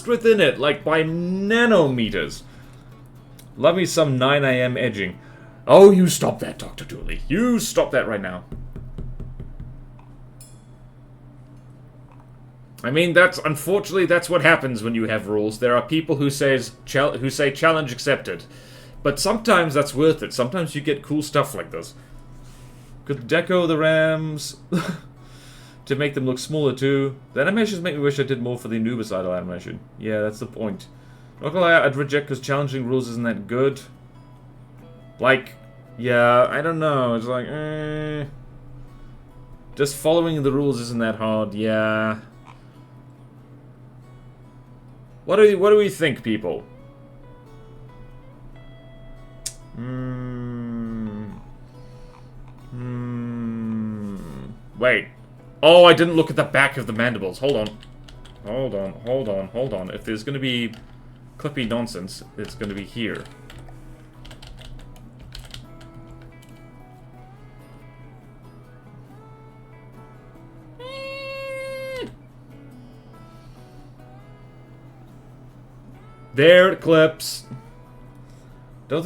within it, like by nanometers. Love me some 9 AM edging. Oh, you stop that, Dr. Dooley. You stop that right now. I mean, that's... Unfortunately, that's what happens when you have rules. There are people who say challenge accepted. But sometimes that's worth it. Sometimes you get cool stuff like this. Could deco the rams to make them look smaller too. The animations make me wish I did more for the Anubis idol animation. Yeah, that's the point. Not gonna lie, I'd reject because challenging rules isn't that good. Like, yeah, I don't know. It's like, just following the rules isn't that hard. Yeah. What do we think, people? Wait. Oh, I didn't look at the back of the mandibles. Hold on. Hold on, hold on, hold on. If there's gonna be clippy nonsense, it's gonna be here. There it clips. I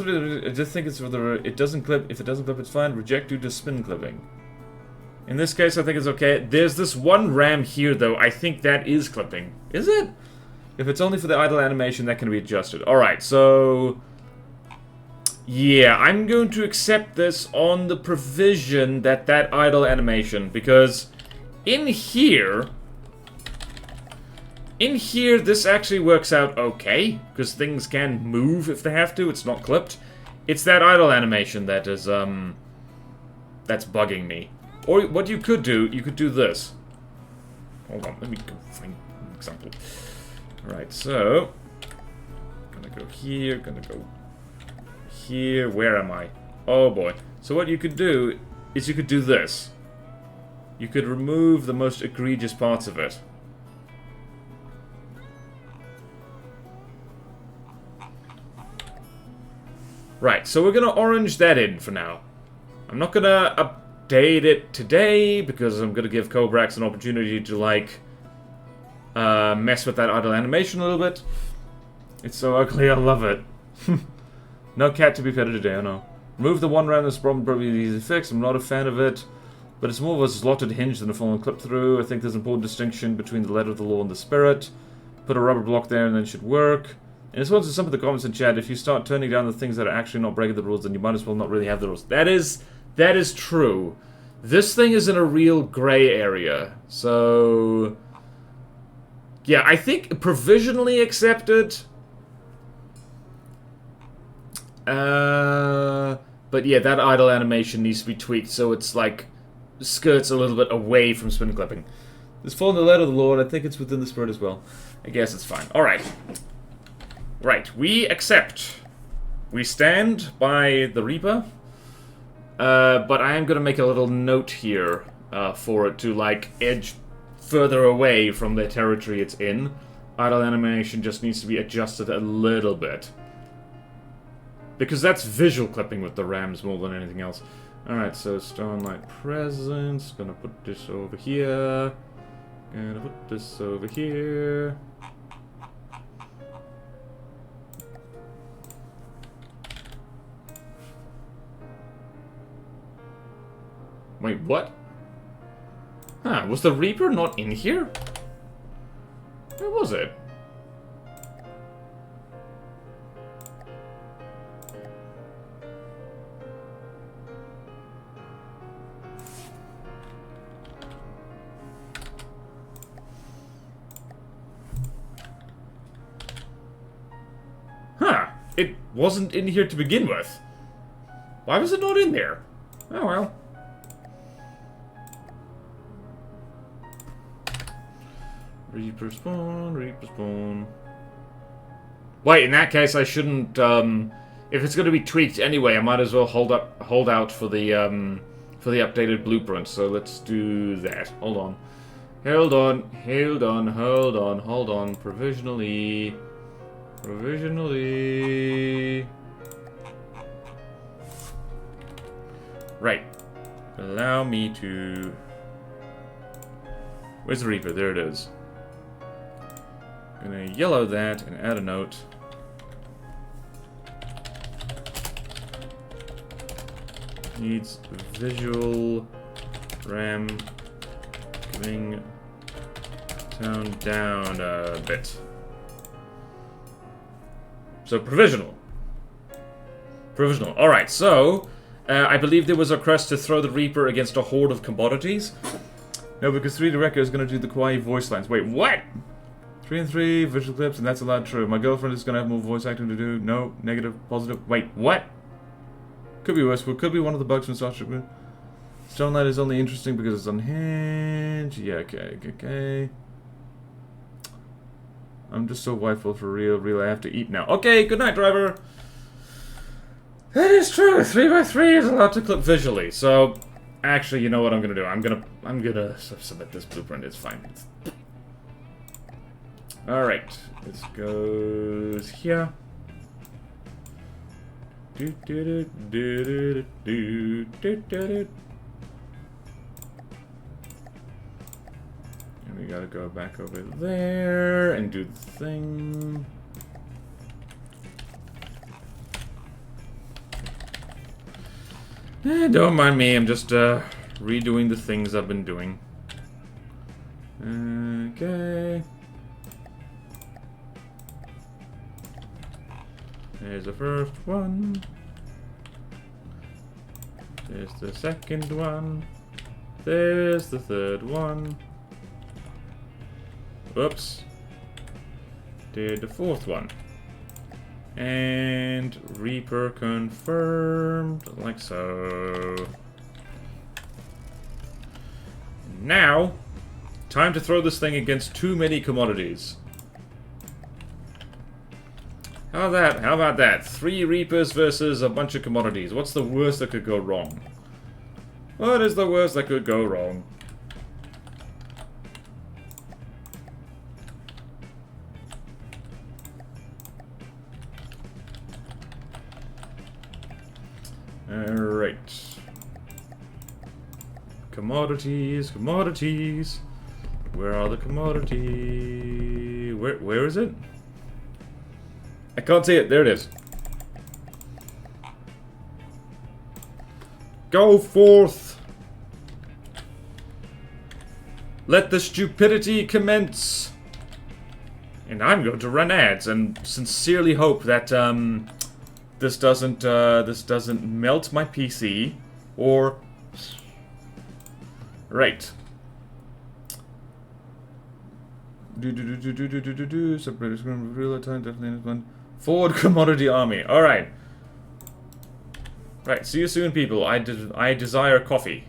just think it's for the. It doesn't clip. If it doesn't clip, it's fine. Reject due to spin clipping. In this case, I think it's okay. There's this one ram here, though. I think that is clipping. Is it? If it's only for the idle animation, that can be adjusted. Alright, so... yeah, I'm going to accept this on the provision that that idle animation, because in here, this actually works out okay, because things can move if they have to. It's not clipped. It's that idle animation that is, that's bugging me. Or what you could do this. Hold on, let me go find an example. Alright, so... gonna go here, gonna go here. Where am I? Oh boy. So what you could do is you could do this. You could remove the most egregious parts of it. Right, so we're gonna orange that in for now. I'm not gonna update it today because I'm gonna give Cobrax an opportunity to, like, mess with that idle animation a little bit. It's so ugly, I love it. No cat to be petted today, I know. Remove the one round that's probably easy to fix. I'm not a fan of it. But it's more of a slotted hinge than a full-on clip-through. I think there's an important distinction between the letter of the law and the spirit. Put a rubber block there and then it should work. In response to some of the comments in chat, if you start turning down the things that are actually not breaking the rules, then you might as well not really have the rules. That is true. This thing is in a real gray area. So... yeah, I think provisionally accepted. But yeah, that idle animation needs to be tweaked so it's like skirts a little bit away from spin clipping. It's following the letter of the Lord. I think it's within the spirit as well. I guess it's fine. Alright. Right, we accept. We stand by the Reaper. But I am going to make a little note here for it to, like, edge further away from the territory it's in. Idle animation just needs to be adjusted a little bit. Because that's visual clipping with the rams more than anything else. Alright, so stone light presence. Gonna put this over here. Gonna put this over here. Wait, what? Huh, was the Reaper not in here? Where was it? Huh, it wasn't in here to begin with. Why was it not in there? Oh well. Reaper spawn, Reaper spawn. Wait, in that case I shouldn't, if it's gonna be tweaked anyway, I might as well hold out for the updated blueprint, so let's do that. Hold on. Hold on. Provisionally. Right. Allow me to... where's the Reaper? There it is. I'm gonna yellow that and add a note. Needs visual RAM bring tone down a bit. So provisional. Provisional. Alright, so... I believe there was a request to throw the Reaper against a horde of commodities. No, because 3 Director is going to do the Kawaii voice lines. Wait, what? 3 and 3, visual clips, and that's a lot true. My girlfriend is going to have more voice acting to do. No, negative, positive. Wait, what? Could be worse. Could be one of the bugs from Star Trek. Stone Light is only interesting because it's unhinged. Yeah, okay. I'm just so wifeful for real. I have to eat now. Okay, good night, driver. That is true. 3x3 is a lot to clip visually. So, actually, you know what I'm gonna do? I'm gonna submit this blueprint. It's fine. All right, this goes here. And we gotta go back over there and do the thing. Don't mind me, I'm just redoing the things I've been doing. Okay. There's the first one. There's the second one. There's the third one. Oops. Did the fourth one. And Reaper confirmed, like so. Now, time to throw this thing against too many commodities. How about that? 3 Reapers versus a bunch of commodities. What's the worst that could go wrong? What is the worst that could go wrong? Alright. Commodities. Where are the commodities? Where is it? I can't see it. There it is. Go forth. Let the stupidity commence. And I'm going to run ads and sincerely hope that this doesn't melt my PC or right. Separate screen real time definitely one. Forward commodity army. All right. Right. See you soon, people. I desire coffee.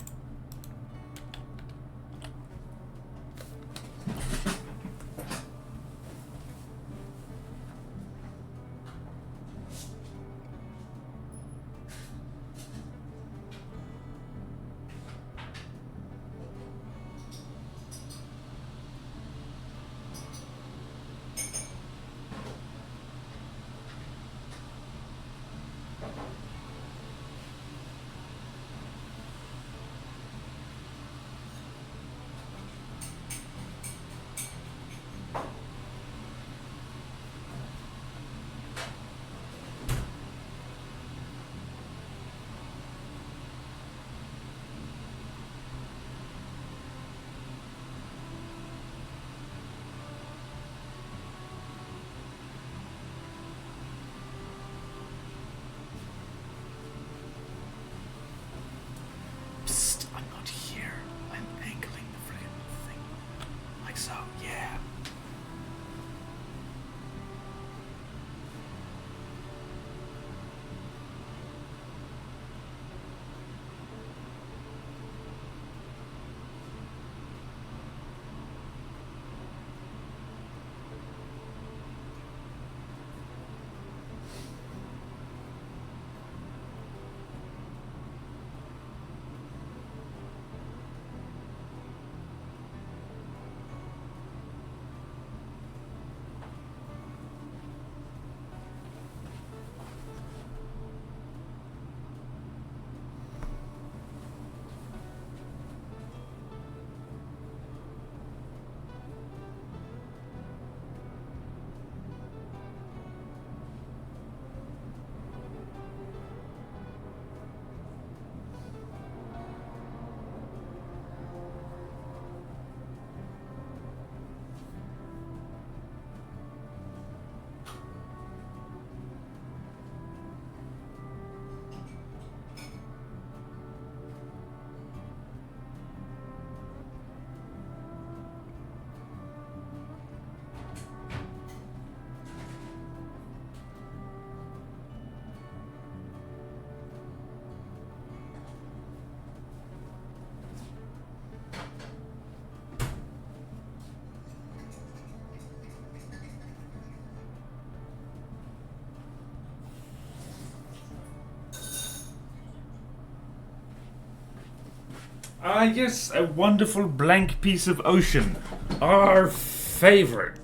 Ah, yes, a wonderful blank piece of ocean. Our favorite.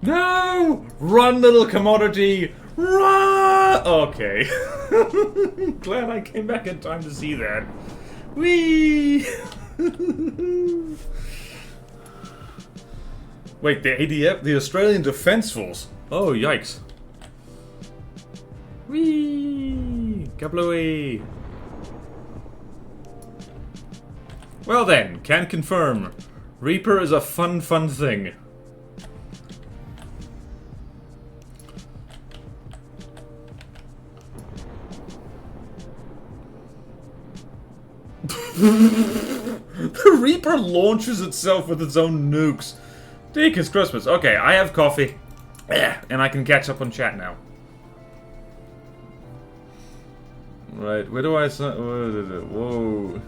No! Run, little commodity! Run! Okay. Glad I came back in time to see that. Whee! Wait, the ADF? The Australian Defence Force? Oh, yikes. Whee! Kablooey! Well then, can confirm. Reaper is a fun thing. The Reaper launches itself with its own nukes. Deacon's Christmas. Okay, I have coffee. And I can catch up on chat now. Right, where do I... Whoa.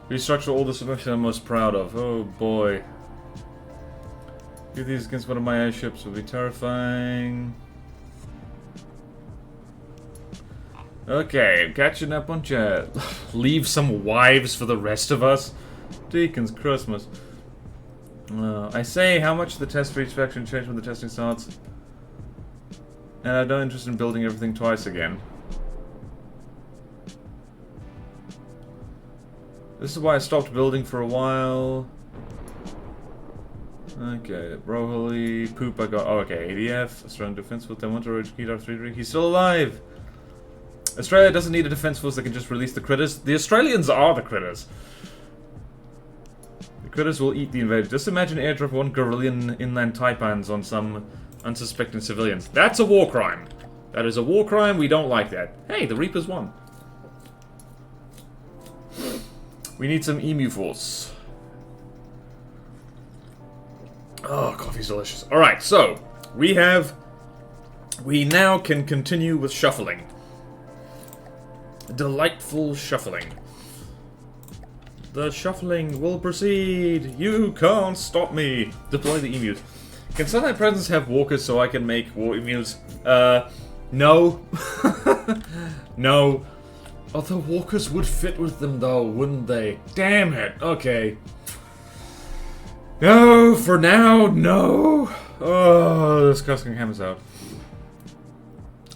Restructure all the submission I'm most proud of. Oh boy. Do these against one of my airships would be terrifying. Okay, catching up on chat. Leave some wives for the rest of us. Deacon's Christmas. I say how much the test for each faction change when the testing starts. And I have no interest in building everything twice again. This is why I stopped building for a while. Okay, Broccoli, Poop I got. Oh, okay, ADF, Australian Defence Force, Demonter, Ketar 3. He's still alive! Australia doesn't need a defence force that can just release the critters. The Australians are the critters. The critters will eat the invaders. Just imagine airdrop 1 Gorillian inland taipans on some unsuspecting civilians. That's a war crime. That is a war crime, we don't like that. Hey, the Reapers won. We need some emu force. Oh, coffee's delicious. Alright, so, we now can continue with shuffling. Delightful shuffling. The shuffling will proceed. You can't stop me. Deploy the emus. Can Sunlight Presence have walkers so I can make war emus? No. No. Other walkers would fit with them though, wouldn't they? Damn it. Okay. No, for now, no. Oh, this Cusking Hammer's out.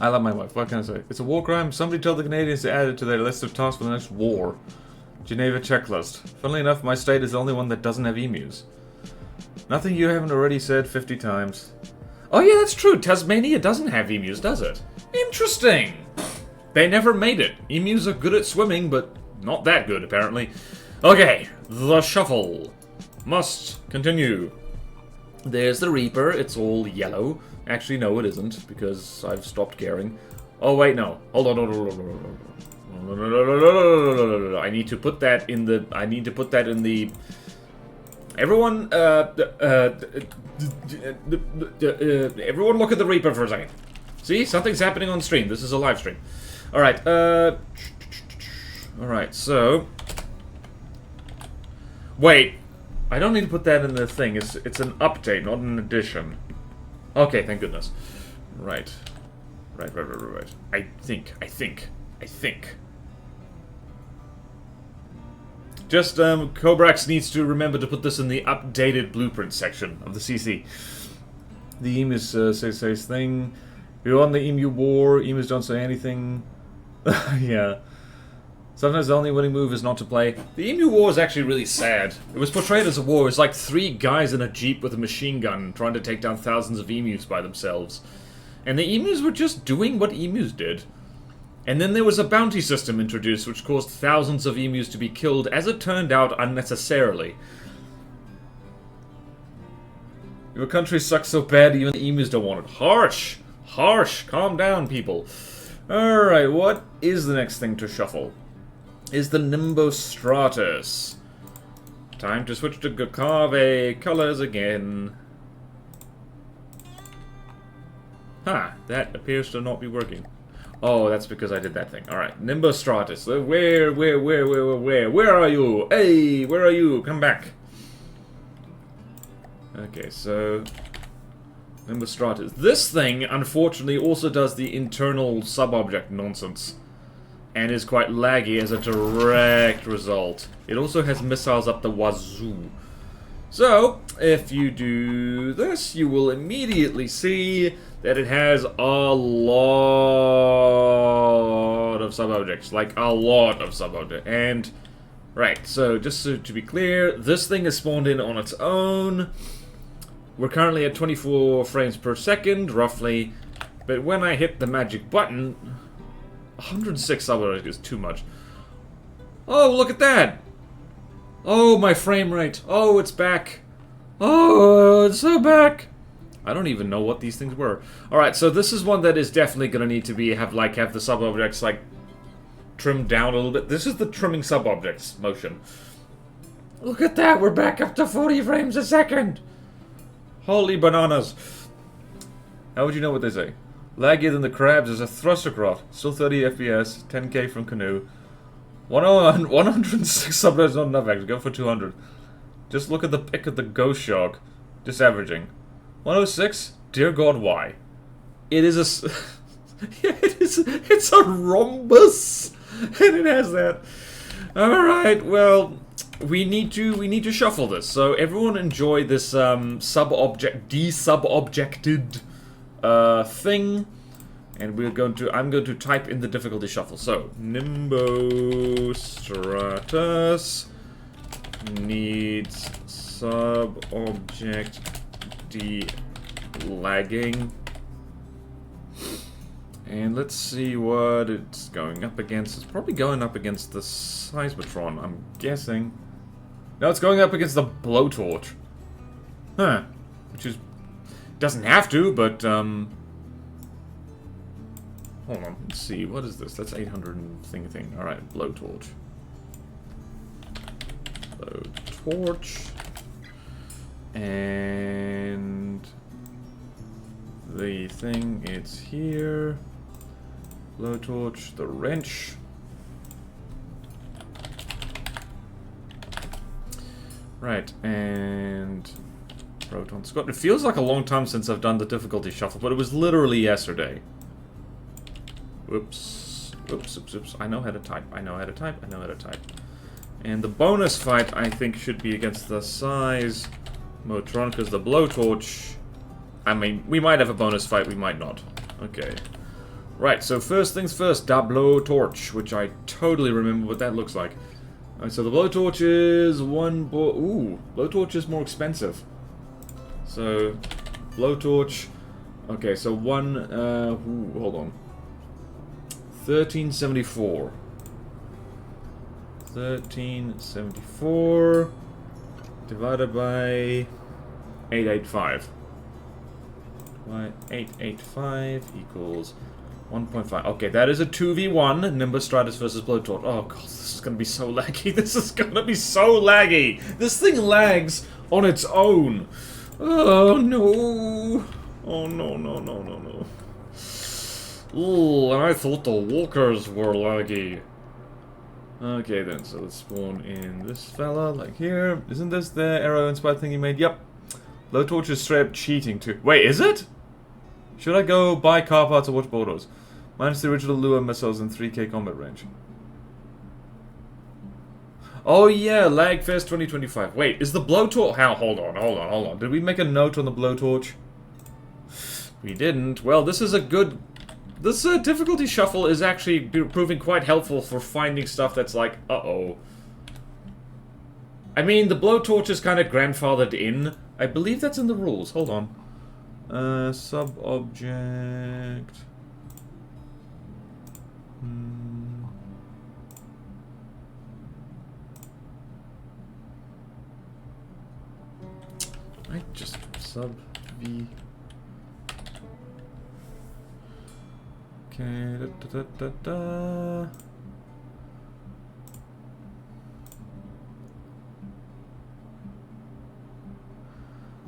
I love my wife. What can I say? It's a war crime. Somebody told the Canadians to add it to their list of tasks for the next war. Geneva checklist. Funnily enough, my state is the only one that doesn't have emus. Nothing you haven't already said 50 times. Oh yeah, that's true. Tasmania doesn't have emus, does it? Interesting. They never made it. Emus are good at swimming, but not that good, apparently. Okay, the shuffle. Must continue. There's the Reaper. It's all yellow. Actually, no, it isn't, because I've stopped caring. Oh, wait, no. Hold on. I need to put that in the... Everyone, everyone look at the Reaper for a second. See? Something's happening on stream. This is a live stream. Alright, alright, so... Wait. I don't need to put that in the thing. It's an update, not an addition. Okay, thank goodness. Right. Right. I think. Just, Kobrax needs to remember to put this in the updated blueprint section of the CC. The emus says thing. You're on the emu war. Emus don't say anything. Yeah. Sometimes the only winning move is not to play. The emu war is actually really sad. It was portrayed as a war. It was like 3 guys in a jeep with a machine gun trying to take down thousands of emus by themselves. And the emus were just doing what emus did. And then there was a bounty system introduced which caused thousands of emus to be killed, as it turned out, unnecessarily. Your country sucks so bad even the emus don't want it. Harsh! Harsh! Calm down, people. Alright, what is the next thing to shuffle? Is the Nimbostratus. Time to switch to Gokave colors again. Huh, that appears to not be working. Oh, that's because I did that thing. Alright, Nimbostratus. Where are you? Hey, where are you? Come back. Okay, so... Nimbostratus. This thing, unfortunately, also does the internal sub-object nonsense. and is quite laggy as a direct result. It also has missiles up the wazoo. So, if you do this, you will immediately see that it has a lot of sub-objects. Like, a lot of sub-objects. And, right, so just so to be clear, this thing is spawned in on its own. We're currently at 24 frames per second, roughly. But when I hit the magic button, 106 sub-objects is too much. Oh, look at that! Oh, my frame rate. Oh, it's back. Oh, it's so back. I don't even know what these things were. Alright, so this is one that is definitely going to need to be, have the sub-objects, like, trimmed down a little bit. This is the trimming sub-objects motion. Look at that, we're back up to 40 frames a second. Holy bananas. How would you know what they say? Laggier than the crabs is a thruster craft. Still 30 FPS, 10k from canoe. 106 sub-objects not enough, actually. Go for 200. Just look at the pic of the ghost shark. Just averaging. 106? Dear God, why? It is a... yeah, it's a rhombus! And it has that. Alright, well... We need to shuffle this. So everyone enjoy this sub-objected thing. And I'm going to type in the difficulty shuffle. So, Nimbo Stratus needs sub-object de-lagging. And let's see what it's going up against. It's probably going up against the Seismotron, I'm guessing. No, it's going up against the Blowtorch. Huh. Which is... doesn't have to, but, hold on, let's see, what is this? That's 800 and thing. Alright, Blowtorch. Blowtorch. And... the thing, it's here. Blowtorch, the wrench. Right, and... Proton Scott. It feels like a long time since I've done the difficulty shuffle, but it was literally yesterday. Whoops. Oops. I know how to type. And the bonus fight, I think, should be against the Size Motron, because the Blowtorch... I mean, we might have a bonus fight, we might not. Okay. Right, so first things first, da Blowtorch, which I totally remember what that looks like. Alright, so the Blowtorch is ooh, Blowtorch is more expensive. So, Blowtorch... Okay, so hold on. 1374. 1374 divided by 885. 885 equals 1.5. Okay, that is a 2v1. Nimbus Stratus versus Blowtorch. Oh god, this is gonna be so laggy. This is gonna be so laggy. This thing lags on its own. Oh no. Oh no. Ooh, and I thought the walkers were laggy. Okay then, so let's spawn in this fella, like here. Isn't this the arrow-inspired thing you made? Yep. Blowtorch is straight up cheating too. Wait, is it? Should I go buy car parts or watch Bordeaux? Minus the original Lua missiles in 3k combat range. Oh yeah, Lagfest 2025. Wait, is the Blowtorch... Hold on. Did we make a note on the Blowtorch? We didn't. Well, this is a good... This difficulty shuffle is actually proving quite helpful for finding stuff that's like, uh-oh. I mean, the Blowtorch is kind of grandfathered in. I believe that's in the rules. Hold on. Sub-object... I just sub-v... Okay,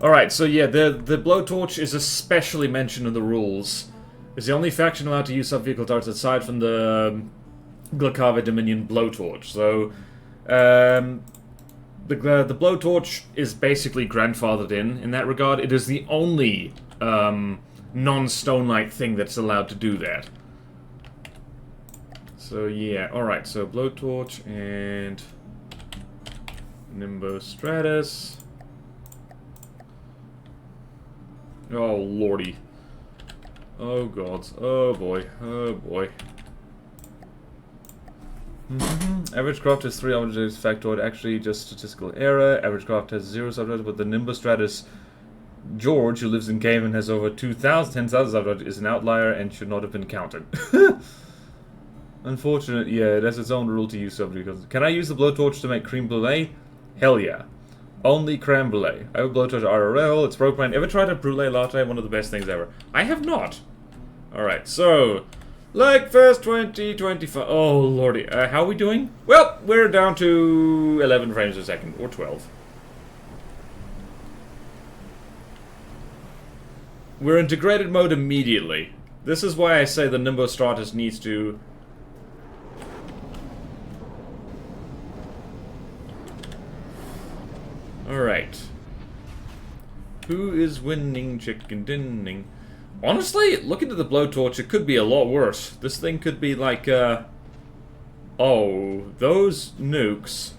Alright, so yeah, the Blowtorch is especially mentioned in the rules. It's the only faction allowed to use sub-vehicle darts aside from the Glakava Dominion Blowtorch. So, the Blowtorch is basically grandfathered in that regard. It is the only non-Stone Knight thing that's allowed to do that. So yeah, alright, so Blowtorch and Nimbostratus. Oh lordy. Oh god. Oh boy. Oh boy. Average craft has 3 objectives factoid, actually just statistical error. Average craft has 0 subjects, but the Nimbostratus George, who lives in Cave and has over 10,000 subjects, is an outlier and should not have been counted. Unfortunate, yeah, it has its own rule to use subjects. Can I use the blowtorch to make creme brulee? Hell yeah. Only creme brulee. I have a blowtorch IRL, it's propane. Ever tried a brulee latte? One of the best things ever. I have not. Alright, so... Like first 2025. Oh lordy. How are we doing? Well, we're down to 11 frames a second, or 12. We're in degraded mode immediately. This is why I say the Nimbostratus needs to... Alright. Who is winning chicken dinning? Honestly, looking at the blowtorch, it could be a lot worse. This thing could be like, oh, those nukes.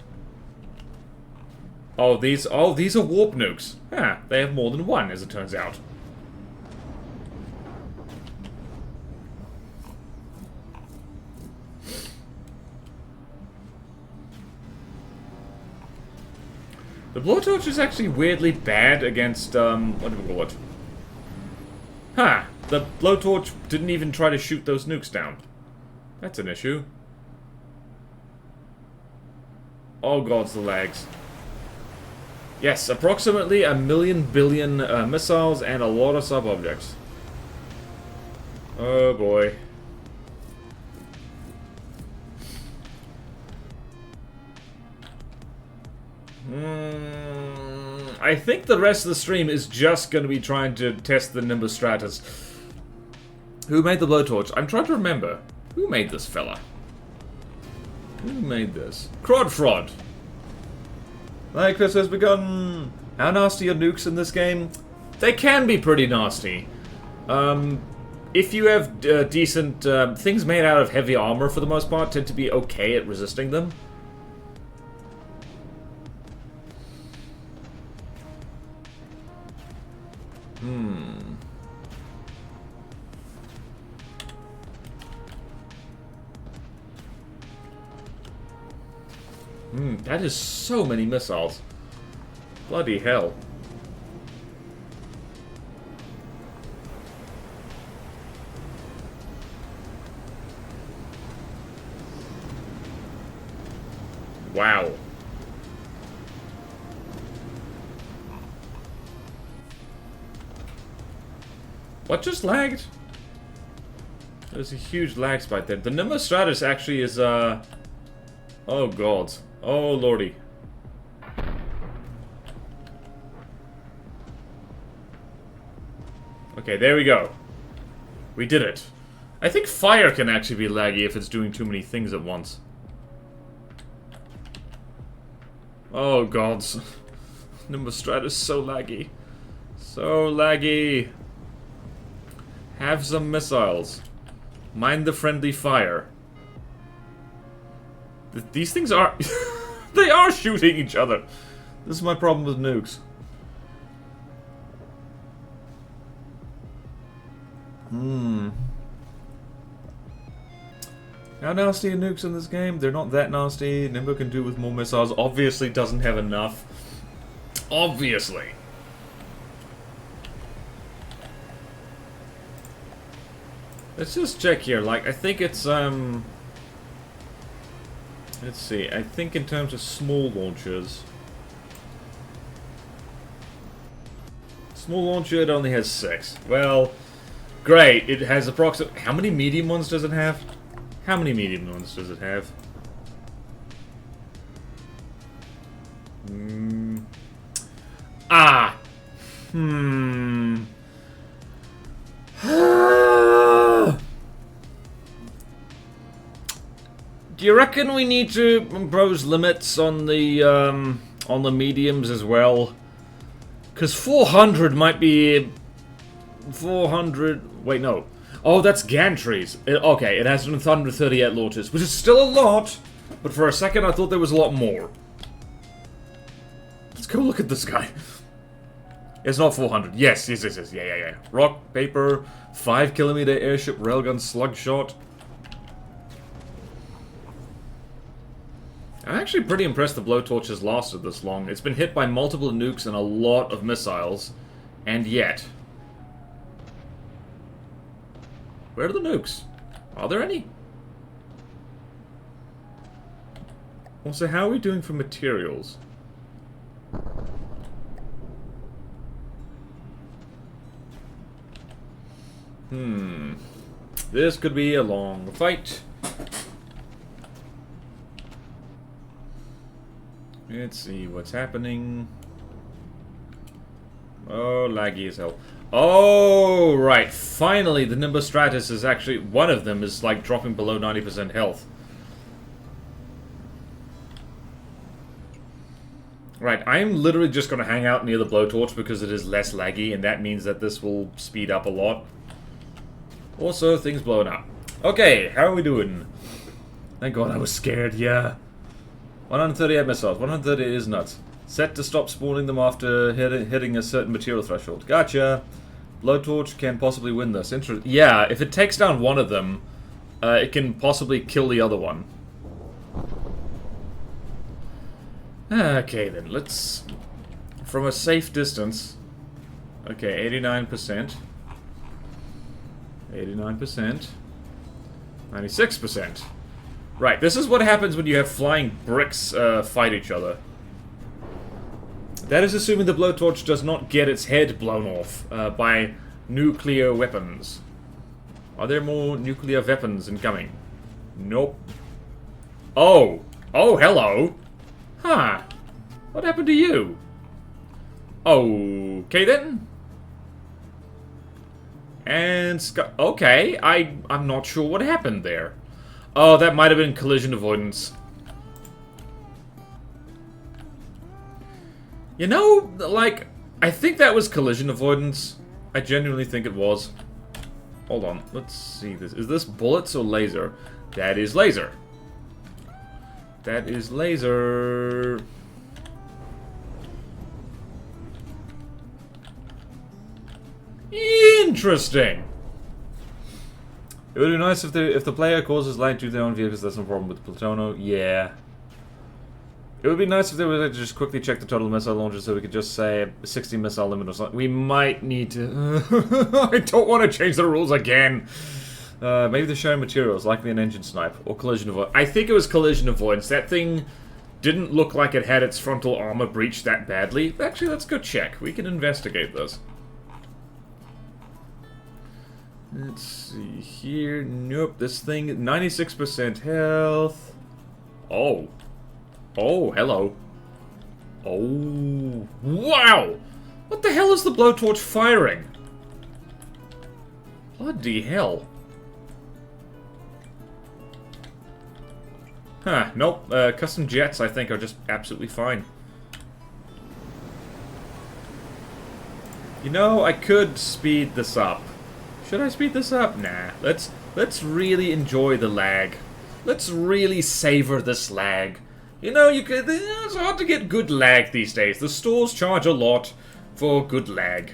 Oh, these are warp nukes. Huh, they have more than one, as it turns out. The blowtorch is actually weirdly bad against, what do we call it? Huh, the blowtorch didn't even try to shoot those nukes down. That's an issue. Oh gods, the lags. Yes, approximately 1,000,000 billion missiles and a lot of sub-objects. Oh boy. I think the rest of the stream is just going to be trying to test the Nimbostratus. Who made the blowtorch? I'm trying to remember. Who made this fella? Who made this? Crodfrod. Like this has begun. How nasty are nukes in this game? They can be pretty nasty. If you have decent things made out of heavy armor, for the most part, tend to be okay at resisting them. That is so many missiles. Bloody hell. Wow. What just lagged? There's a huge lag spike there. The Nimbostratus actually is, oh god. Oh lordy. Okay, there we go. We did it. I think fire can actually be laggy if it's doing too many things at once. Oh gods. Nimbostratus so laggy. So laggy. Have some missiles. Mind the friendly fire. These things are... they are shooting each other. This is my problem with nukes. How nasty are nukes in this game? They're not that nasty. Nimbo can do with more missiles. Obviously doesn't have enough. Obviously. Let's just check here. Like, I think it's, let's see. I think in terms of small launchers... Small launcher, it only has 6. Well, great. It has approximately... How many medium ones does it have? How many medium ones does it have? Do you reckon we need to impose limits on the mediums as well? Because 400 might be... 400... Wait, no. Oh, that's gantries. Okay, it has 138 launches, which is still a lot, but for a second I thought there was a lot more. Let's go look at this guy. It's not 400. Yes. Yeah. Rock, paper, 5-kilometer airship, railgun, slugshot. I'm actually pretty impressed the blowtorch has lasted this long. It's been hit by multiple nukes and a lot of missiles, and yet... Where are the nukes? Are there any? Also, how are we doing for materials? This could be a long fight. Let's see what's happening. Oh, laggy as hell. Oh, right. Finally, the Nimbus Stratus is actually... One of them is, like, dropping below 90% health. Right, I'm literally just going to hang out near the blowtorch because it is less laggy, and that means that this will speed up a lot. Also, things blowing up. Okay, how are we doing? Thank God I was scared, yeah. 138 missiles. 130 is nuts. Set to stop spawning them after hitting a certain material threshold. Gotcha. Blowtorch can possibly win this. Yeah, if it takes down one of them, it can possibly kill the other one. Okay, then. Let's... From a safe distance... Okay, 89%. 89%. 96%. Right, this is what happens when you have flying bricks fight each other. That is assuming the blowtorch does not get its head blown off by nuclear weapons. Are there more nuclear weapons incoming? Nope. Oh! Oh, hello! Huh. What happened to you? Okay, then. And... Okay, I'm not sure what happened there. Oh, that might have been collision avoidance. You know, like, I think that was collision avoidance. I genuinely think it was. Hold on, let's see this. Is this bullets or laser? That is laser. That is laser. Interesting. It would be nice if the player causes lag to their own vehicles. That's no problem with Plutono. Yeah. It would be nice if they were to just quickly check the total missile launches so we could just say 60 missile limit or something. We might need to... I don't want to change the rules again. Maybe they're sharing materials, likely an engine snipe, or collision avoidance. I think it was collision avoidance. That thing didn't look like it had its frontal armor breached that badly. Actually, let's go check. We can investigate this. Let's see here. Nope, this thing, 96% health. Oh. Oh, hello. Oh. Wow! What the hell is the blowtorch firing? Bloody hell. Huh, nope. Custom jets, I think, are just absolutely fine. You know, I could speed this up. Should I speed this up? Nah. Let's really enjoy the lag. Let's really savor this lag. You know, it's hard to get good lag these days. The stores charge a lot for good lag.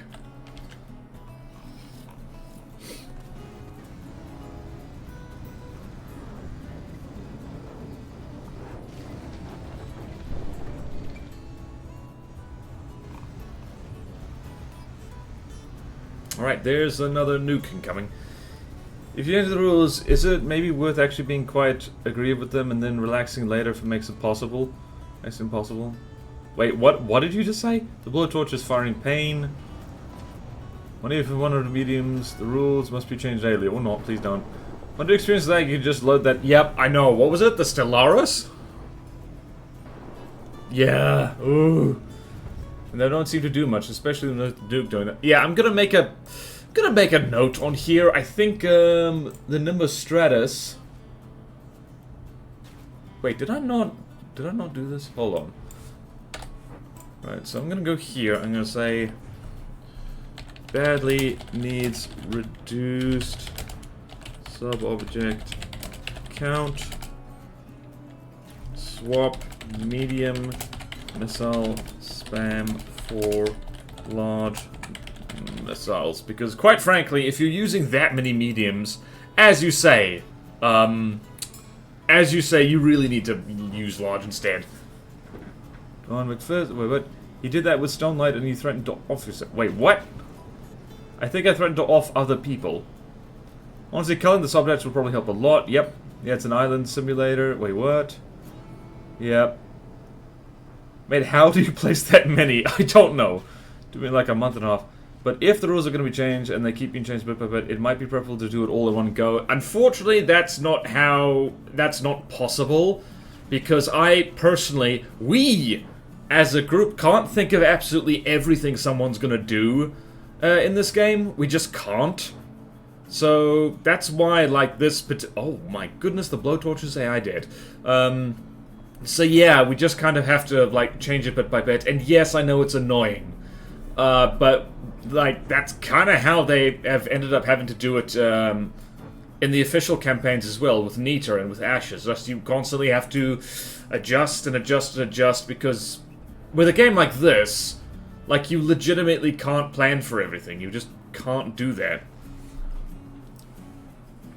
Alright, there's another nuke incoming. If you enter the rules, is it maybe worth actually being quite agreeable with them and then relaxing later if it makes it possible? Makes it impossible. Wait, what did you just say? The blowtorch is firing pain. One of the mediums, the rules must be changed daily. Or not, please don't. Want to experience that, you can just load that. Yep, I know. What was it? The Stellaris? Yeah. Ooh. And they don't seem to do much, especially when the Duke doing that. Yeah, I'm gonna make a note on here. I think the Nimbus Stratus. Wait, did I not do this? Hold on. Right, so I'm gonna go here. I'm gonna say badly needs reduced Sub-object count. Swap medium missile spam for large missiles. Because quite frankly, if you're using that many mediums, as you say, you really need to use large instead. On McPherson, wait, what? He did that with Stonelight and he threatened to off yourself. Wait, what? I think I threatened to off other people. Honestly, culling the subjects will probably help a lot. Yep. Yeah, it's an island simulator. Wait, what? Yep. Mate, how do you place that many? I don't know. Doing like a month and a half. But if the rules are going to be changed and they keep being changed bit by bit, it might be preferable to do it all in one go. Unfortunately, that's not possible. Because I personally, we as a group can't think of absolutely everything someone's going to do in this game. We just can't. So that's why, like, oh my goodness, the blowtorches AI did. So yeah, we just kind of have to, like, change it bit by bit. And yes, I know it's annoying. But, like, that's kind of how they have ended up having to do it in the official campaigns as well, with Nita and with Ashes. Just you constantly have to adjust and adjust and adjust, because with a game like this, like, you legitimately can't plan for everything. You just can't do that.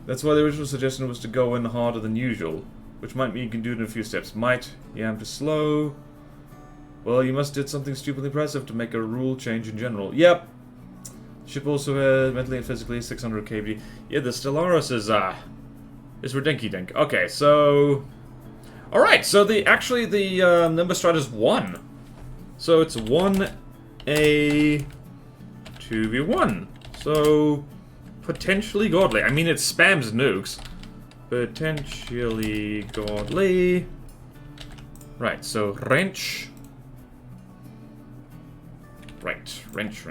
That's why the original suggestion was to go in harder than usual, which might mean you can do it in a few steps. Might. Yeah, I'm just slow. Well, you must did something stupidly impressive to make a rule change in general. Yep. Ship also had mentally and physically 600 kb. Yeah, the Stellaris is redinky dink. Okay, so alright, so the Nimbus Striders won. So it's 1A 2v1. So potentially godly. I mean, it spams nukes. Potentially godly. Right, so wrench. Right, wrench.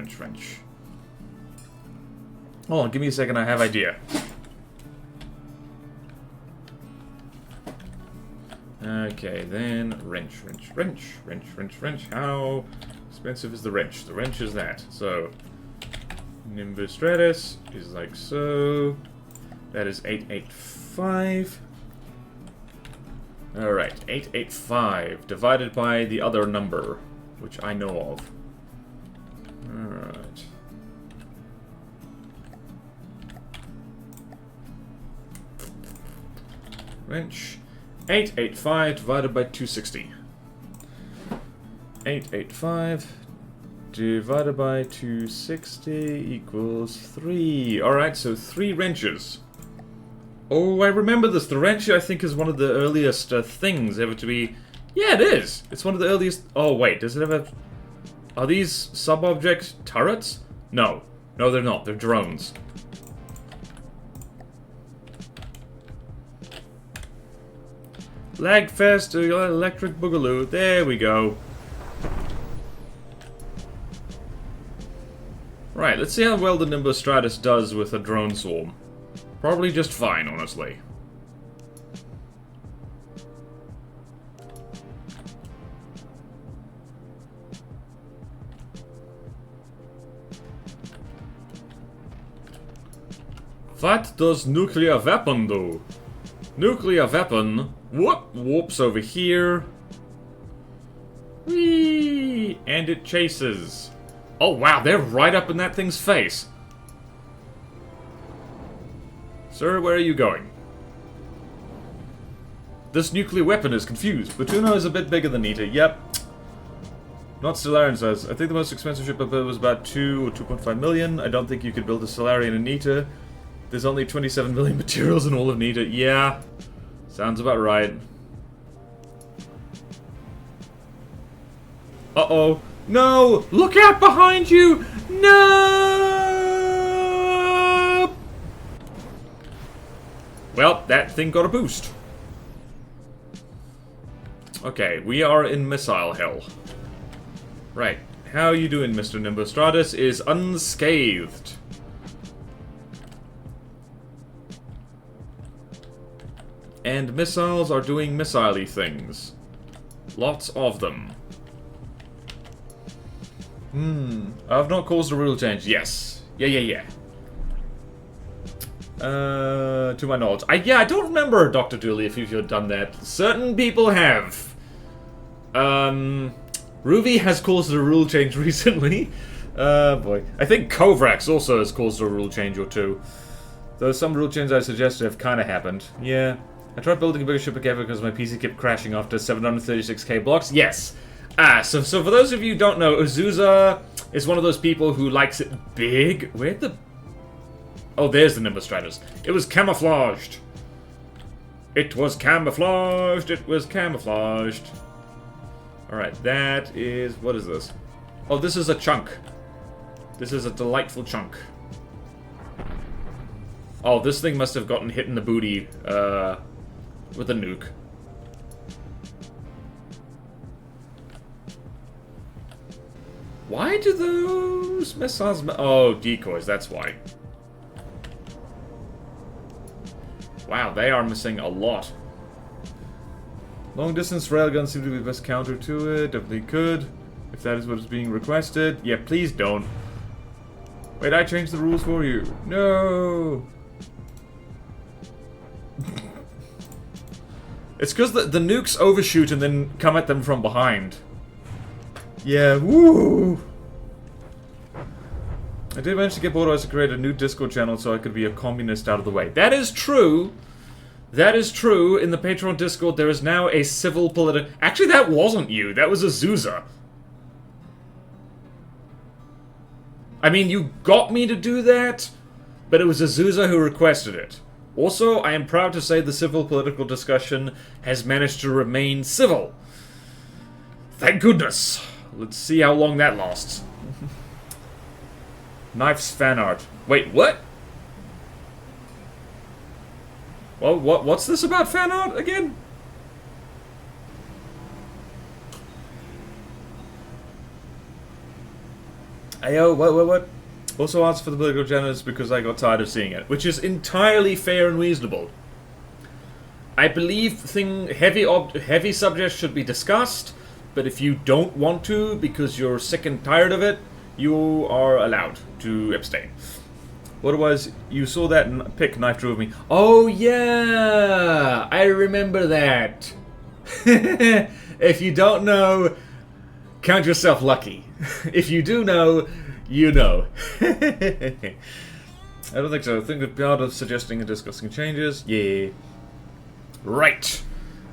Hold on, give me a second, I have idea. Okay, then wrench. How expensive is the wrench? The wrench is that. So Nimbus Stratus is like so. That is 885. Alright, 885 divided by the other number, which I know of. Alright. Wrench. 885 divided by 260. 885 divided by 260 equals 3. Alright, so 3 wrenches. Oh, I remember this. The wrench, I think, is one of the earliest things ever to be... Yeah, it is! It's one of the earliest... Oh, wait, does it ever... Are these sub-object turrets? No. No, they're not. They're drones. Lagfest, electric boogaloo. There we go. Right, let's see how well the Nimbus Stratus does with a drone swarm. Probably just fine, honestly. What does nuclear weapon do? Nuclear weapon whoops over here. Whee! And it chases. Oh wow, they're right up in that thing's face. Sir, where are you going? This nuclear weapon is confused. Bruno is a bit bigger than Nita. Yep. Not Stellarian size. I think the most expensive ship I built was about 2 or 2.5 million. I don't think you could build a Stellarian in Nita. There's only 27 million materials in all of Nita. Yeah. Sounds about right. Uh-oh. No! Look out behind you! No! Well, that thing got a boost. Okay, we are in missile hell. Right. How are you doing, Mr. Nimbus Stratus? Is unscathed. And missiles are doing missile-y things. Lots of them. I've not caused a rule change. Yes. Yeah. To my knowledge. Yeah, I don't remember, Dr. Dooley, if you've done that. Certain people have. Ruby has caused a rule change recently. Boy. I think Kovrax also has caused a rule change or two. Though some rule changes I suggested have kind of happened. Yeah. I tried building a bigger ship again because my PC kept crashing after 736k blocks. Yes. So for those of you who don't know, Azusa is one of those people who likes it big. Where'd the... Oh, there's the Nimbus Striders. It was camouflaged. It was camouflaged. It was camouflaged. Alright, that is... What is this? Oh, this is a chunk. This is a delightful chunk. Oh, this thing must have gotten hit in the booty, with a nuke. Why do those missiles... Oh, decoys, that's why. Wow, they are missing a lot. Long distance railguns seem to be the best counter to it. Definitely could. If that is what is being requested. Yeah, please don't. Wait, I changed the rules for you. No! It's because the nukes overshoot and then come at them from behind. Yeah, woo! I did manage to get Bodan to create a new Discord channel so I could be a communist out of the way. That is true! That is true. In the Patreon Discord, there is now a civil political... Actually, that wasn't you. That was Azusa. I mean, you got me to do that, but it was Azusa who requested it. Also, I am proud to say the civil political discussion has managed to remain civil. Thank goodness. Let's see how long that lasts. Knife's fan art. Wait, what? Well, what's this about fan art again? Ayo, what? Also asked for the political journalist because I got tired of seeing it, which is entirely fair and reasonable. I believe heavy subjects should be discussed, but if you don't want to because you're sick and tired of it, you are allowed to abstain. Otherwise, you saw that pick knife drove me. Oh yeah, I remember that. If you don't know, count yourself lucky. If you do know, you know. I don't think so. Think of part of suggesting and discussing changes. Yeah. Right.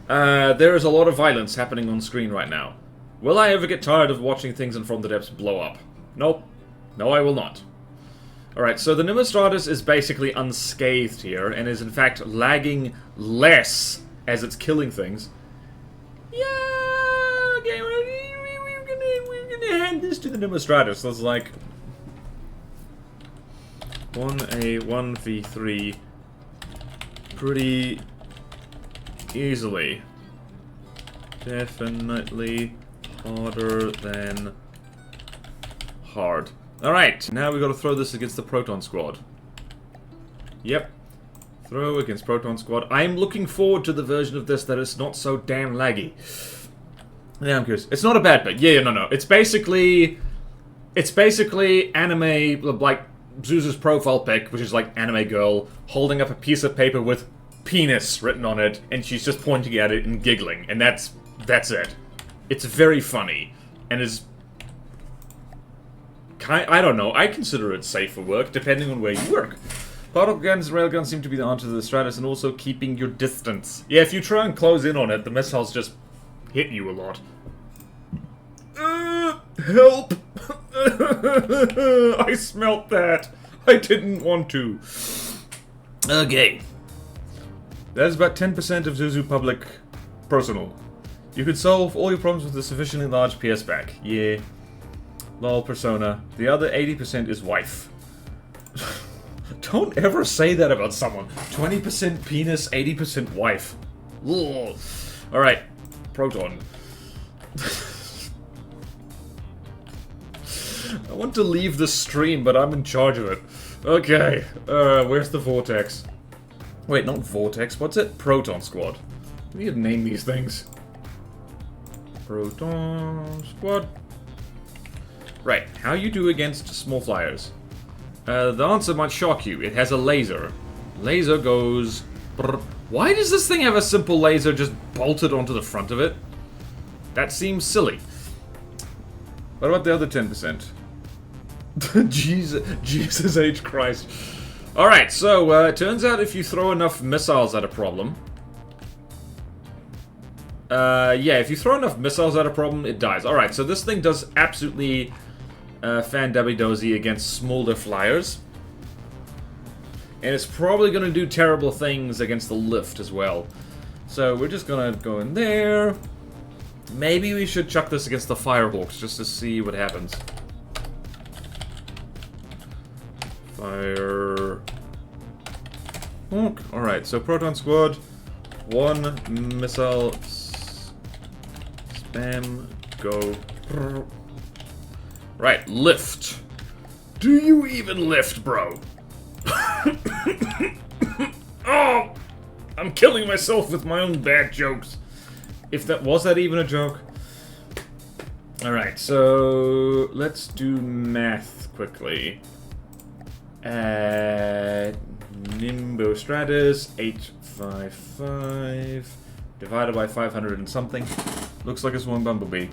There is a lot of violence happening on screen right now. Will I ever get tired of watching things in From the Depths blow up? Nope. No, I will not. Alright, so the Nimbus Striders is basically unscathed here, and is in fact lagging less as it's killing things. Yeah, okay, we're gonna hand this to the Nimbus Striders. So it's like 1A, 1v3 pretty easily. Definitely harder than hard. Alright, now we gotta throw this against the Proton Squad. Yep. Throw against Proton Squad. I'm looking forward to the version of this that is not so damn laggy. Yeah, I'm curious. It's not a bad bit. Yeah, no. It's basically anime, like Zeus's profile pic, which is like anime girl, holding up a piece of paper with penis written on it, and she's just pointing at it and giggling, and that's it. It's very funny, and is... I don't know, I consider it safe for work, depending on where you work. Particle guns and railguns seem to be the answer to the Stratus, and also keeping your distance. Yeah, if you try and close in on it, the missiles just hit you a lot. Help! I smelt that. I didn't want to. Okay. That is about 10% of Zuzu public personal. You could solve all your problems with a sufficiently large PS back. Yeah. Lol, persona. The other 80% is wife. Don't ever say that about someone. 20% penis, 80% wife. Alright. Proton. I want to leave the stream, but I'm in charge of it. Okay. Where's the vortex? Wait, not vortex. What's it? Proton Squad. We need to name these things. Proton Squad. Right, how you do against small flyers? The answer might shock you. It has a laser. Laser goes... Brr. Why does this thing have a simple laser just bolted onto the front of it? That seems silly. What about the other 10%? Jesus H. Christ. Alright, so, it turns out if you throw enough missiles at a problem... yeah, if you throw enough missiles at a problem, it dies. Alright, so this thing does absolutely fan-dabby-dozy against smolder flyers. And it's probably going to do terrible things against the lift as well. So we're just going to go in there. Maybe we should chuck this against the firehawks just to see what happens. Fire... Alright, so Proton Squad. One missile... Spam... Go... Right, lift. Do you even lift, bro? Oh! I'm killing myself with my own bad jokes. If that... Was that even a joke? Alright, so... Let's do math quickly. Nimbo Stratus, 855... Divided by 500 and something. Looks like it's one Bumblebee.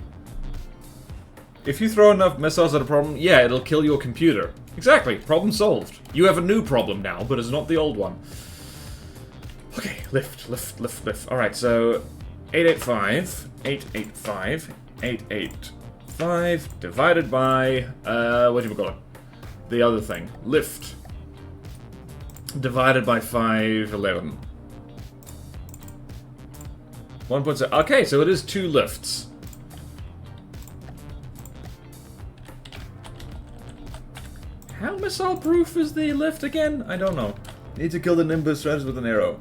If you throw enough missiles at a problem, yeah, it'll kill your computer. Exactly, problem solved. You have a new problem now, but it's not the old one. Okay, lift. Alright, so 885, 885, 885, divided by, what do you call it? The other thing. Lift. Divided by 511. 1.6. Okay, so it is 2 lifts. How missile-proof is the lift again? I don't know. Need to kill the Nimbus Stratus with an arrow.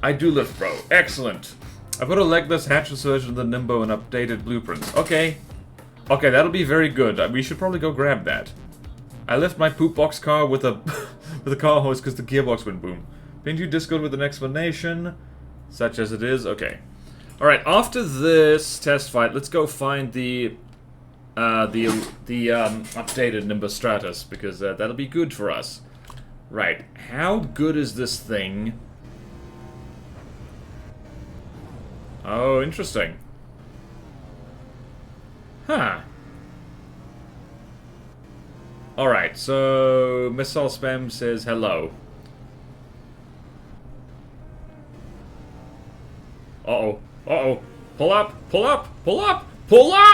I do lift, bro. Excellent. I put a legless hatchless version of the Nimbo and updated blueprints. Okay. Okay, that'll be very good. We should probably go grab that. I lift my poop box car with a with a car hose because the gearbox went boom. Pinned you Discord with an explanation, such as it is. Okay. All right. After this test fight, let's go find the updated Nimbus Stratus because that'll be good for us. Right. How good is this thing? Oh, interesting. Huh. Alright, so Missile Spam says hello. Uh-oh. Uh-oh. Pull up! Pull up! Pull up! Pull up!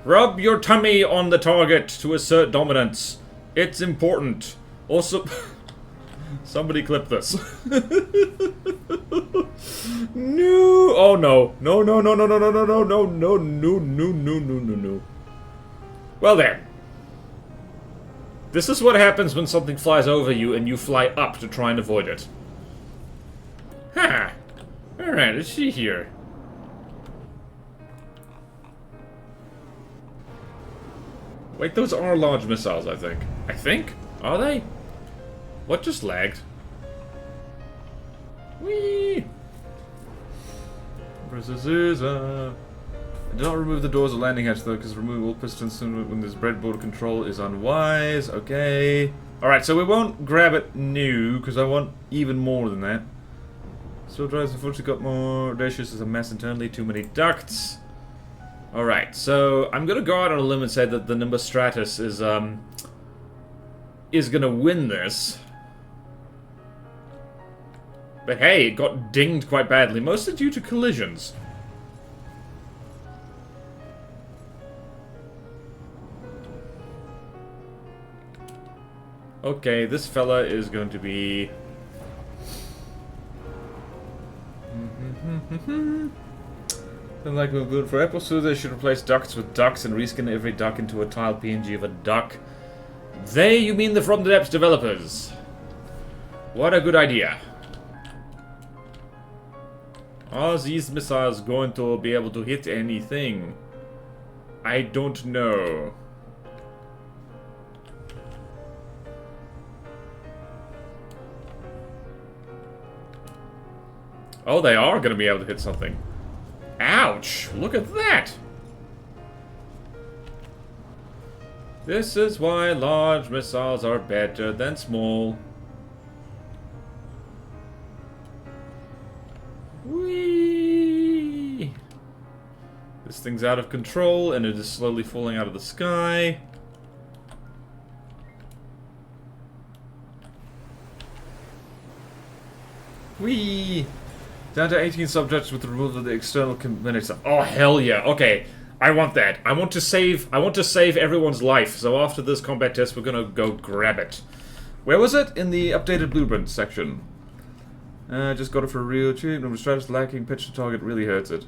Rub your tummy on the target to assert dominance. It's important. Also... Somebody clip this. No! Oh no. No, no, no, no, no, no, no, no, no, no, no, no, no, no, no, no. Well then. This is what happens when something flies over you and you fly up to try and avoid it. Ha! Alright, let's see here. Wait, those are large missiles, I think. I think? Are they? What just lagged? Whee! I did not remove the doors of landing hatch though, because remove all pistons when this breadboard control is unwise. Okay. Alright, so we won't grab it new, because I want even more than that. Still drives unfortunately got more audacious as a mess internally, too many ducts. Alright, so I'm gonna go out on a limb and say that the Nimbus Stratus is gonna win this. But hey, it got dinged quite badly, mostly due to collisions. Okay, this fella is going to be... Like we're good for episodes, they should replace ducts with ducks and reskin every duck into a tile PNG of a duck. They, you mean the From the Depths developers? What a good idea. Are these missiles going to be able to hit anything? I don't know. Oh, they are going to be able to hit something. Ouch! Look at that! This is why large missiles are better than small. Whee! This thing's out of control and it is slowly falling out of the sky. Whee! Down to 18 subjects with the removal of the external component stuff. Oh hell yeah! Okay, I want that. I want to save everyone's life. So after this combat test, we're gonna go grab it. Where was it? In the updated blueprint section. Just got it for real cheap. Number of straps lacking. Pitch to target really hurts it.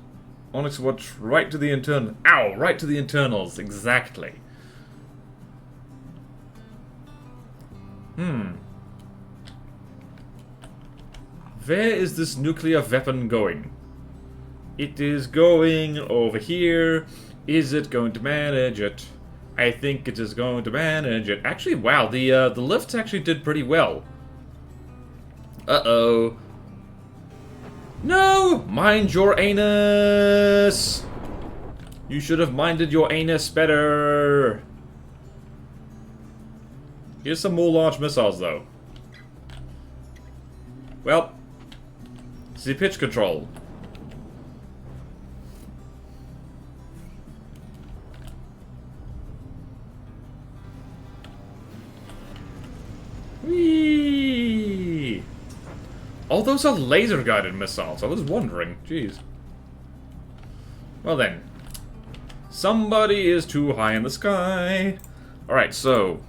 Onyx watch right to the internal. Ow! Right to the internals. Exactly. Where is this nuclear weapon going? It is going over here. Is it going to manage it? I think it is going to manage it. Actually, wow, the lifts actually did pretty well. Uh-oh. No! Mind your anus! You should have minded your anus better. Here's some more launch missiles, though. Well, the pitch control. Whee! Oh, those are laser-guided missiles. I was wondering. Jeez. Well then. Somebody is too high in the sky. Alright, so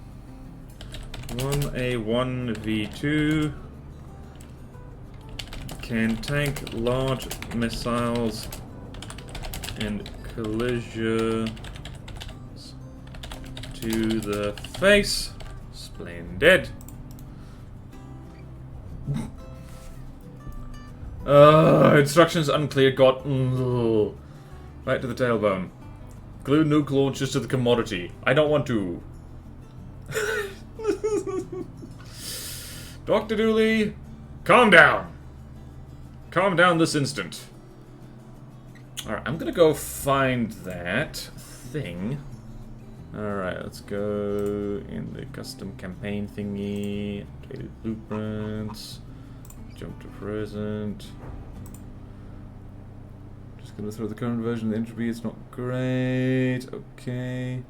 1A1V2 can tank large missiles and collisions to the face. Splendid. Instructions unclear. Got right to the tailbone. Glue nuke launchers to the commodity. I don't want to. Dr. Dooley, calm down. Calm down this instant. Alright, I'm gonna go find that thing. Alright, let's go in the custom campaign thingy. Updated blueprints. Jump to present. Just gonna throw the current version of the entropy. It's not great. Okay.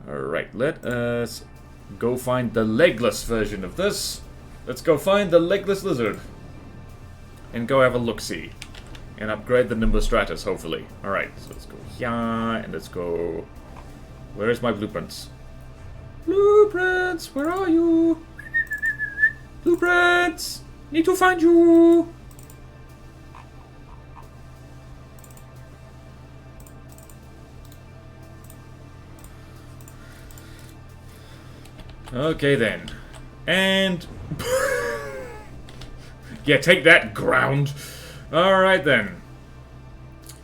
Alright, let us go find the legless version of this. Let's go find the legless lizard. And go have a look-see. And upgrade the Nimbus Stratus, hopefully. Alright, so let's go here, and let's go... Where is my blueprints? Blueprints, where are you? Blueprints! Need to find you! Okay then. And... yeah, take that, ground! Alright then.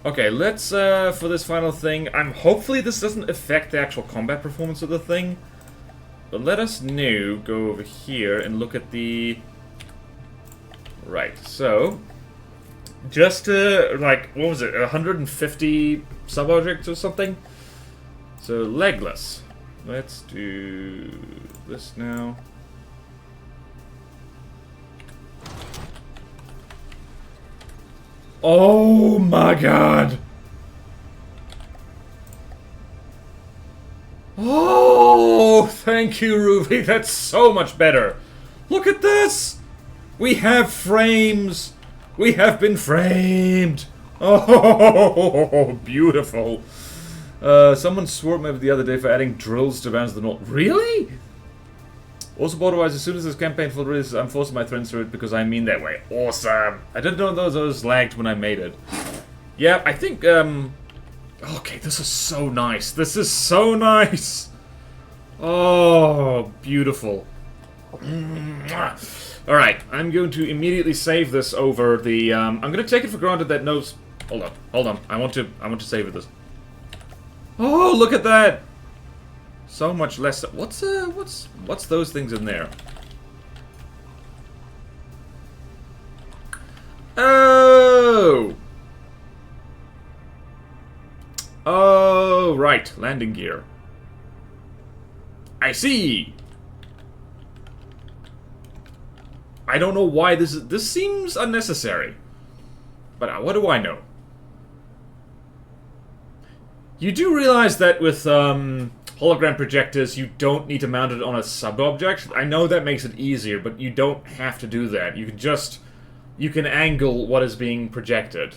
Okay, let's, for this final thing, hopefully this doesn't affect the actual combat performance of the thing. But let us go over here and look at the... Right, so... Just to, like, what was it, 150 sub-objects or something? So, legless. Let's do this now. Oh my god! Oh, thank you, Ruby. That's so much better. Look at this! We have frames. We have been framed. Oh, beautiful. Someone swore at me the other day for adding drills to Bounce the North. Really? Also, border-wise, as soon as this campaign full release, I'm forcing my threads through it because I mean that way. Awesome! I didn't know those lagged when I made it. Yeah, I think, okay, this is so nice. This is so nice! Oh, beautiful. Alright, I'm going to immediately save this over the, I'm gonna take it for granted that knows... Hold on. I want to save this. Oh, look at that! So much less. What's those things in there? Oh! Oh, right. Landing gear. I see! I don't know why this seems unnecessary. But what do I know? You do realize that with hologram projectors, you don't need to mount it on a sub-object. I know that makes it easier, but you don't have to do that. You can angle what is being projected,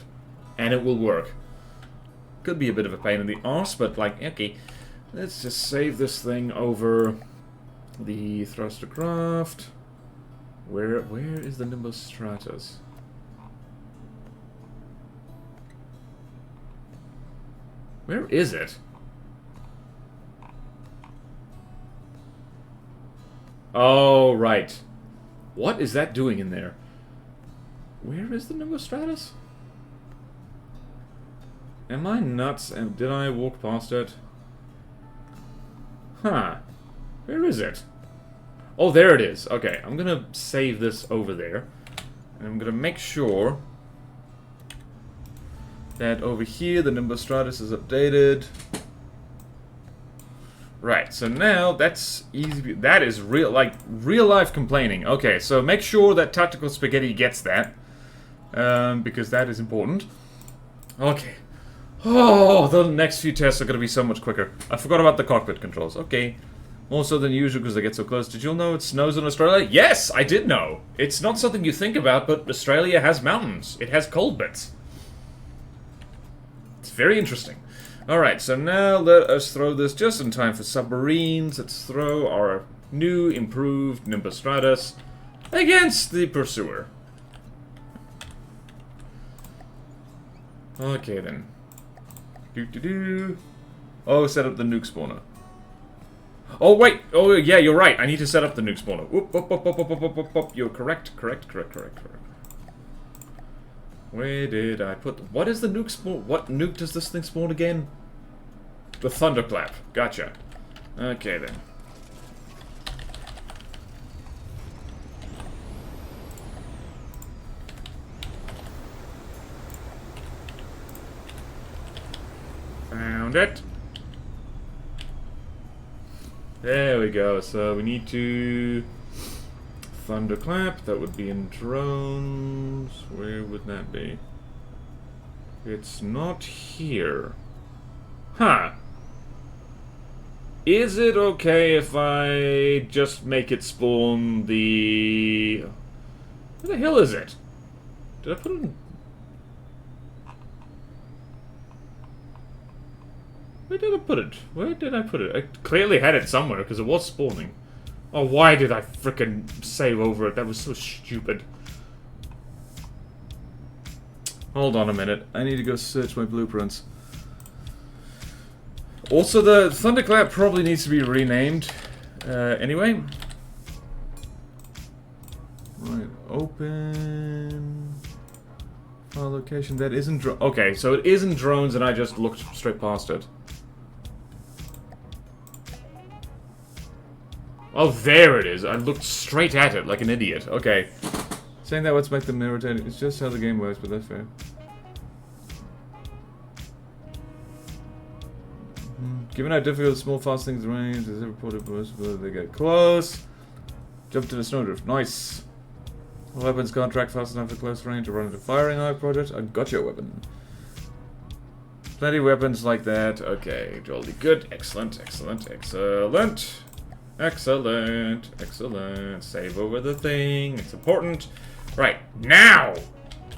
and it will work. Could be a bit of a pain in the arse, but like, okay. Let's just save this thing over the thruster craft. Where is the Nimbus Stratus? Where is it? Oh, right. What is that doing in there? Where is the Nimbus Stratus? Am I nuts? And did I walk past it? Huh. Where is it? Oh, there it is. Okay, I'm gonna save this over there. And I'm gonna make sure that over here the Nimbus Stratus is updated. Right, so now that's easy. That is real life complaining. Okay, so make sure that Tactical Spaghetti gets that. Because that is important. Okay. Oh, the next few tests are going to be so much quicker. I forgot about the cockpit controls. Okay. More so than usual because they get so close. Did you know it snows in Australia? Yes, I did know. It's not something you think about, but Australia has mountains. It has cold bits. It's very interesting. Alright, so now let us throw this just in time for submarines. Let's throw our new, improved Nimbus Stratus against the Pursuer. Okay, then. Oh, set up the nuke spawner. Oh, wait! Oh, yeah, you're right. I need to set up the nuke spawner. Whoop, whoop, whoop, whoop, whoop, whoop, whoop, whoop. You're correct. Where did I put... What is the nuke spawn? What nuke does this thing spawn again? The Thunderclap. Gotcha. Okay, then. Found it. There we go. So we need to Thunderclap. That would be in drones. Where would that be? It's not here. Huh. Is it okay if I just make it spawn the... Where the hell is it? Did I put it in... Where did I put it? Where did I put it? I clearly had it somewhere, because it was spawning. Oh, why did I frickin' save over it? That was so stupid. Hold on a minute. I need to go search my blueprints. Also, the Thunderclap probably needs to be renamed. Anyway. Right, open... File location, that isn't okay, so it isn't drones and I just looked straight past it. Oh, there it is. I looked straight at it like an idiot. Okay. Saying that what's make them irritating. It's just how the game works, but that's fair. Given how difficult small fast things range, there's a reported possibility they get close. Jump to the snowdrift. Nice. Weapons can't track fast enough at close range to run into firing eye project. I got your weapon. Plenty of weapons like that. Okay, jolly good. Excellent, excellent, excellent. Excellent, excellent. Save over the thing. It's important. Right, now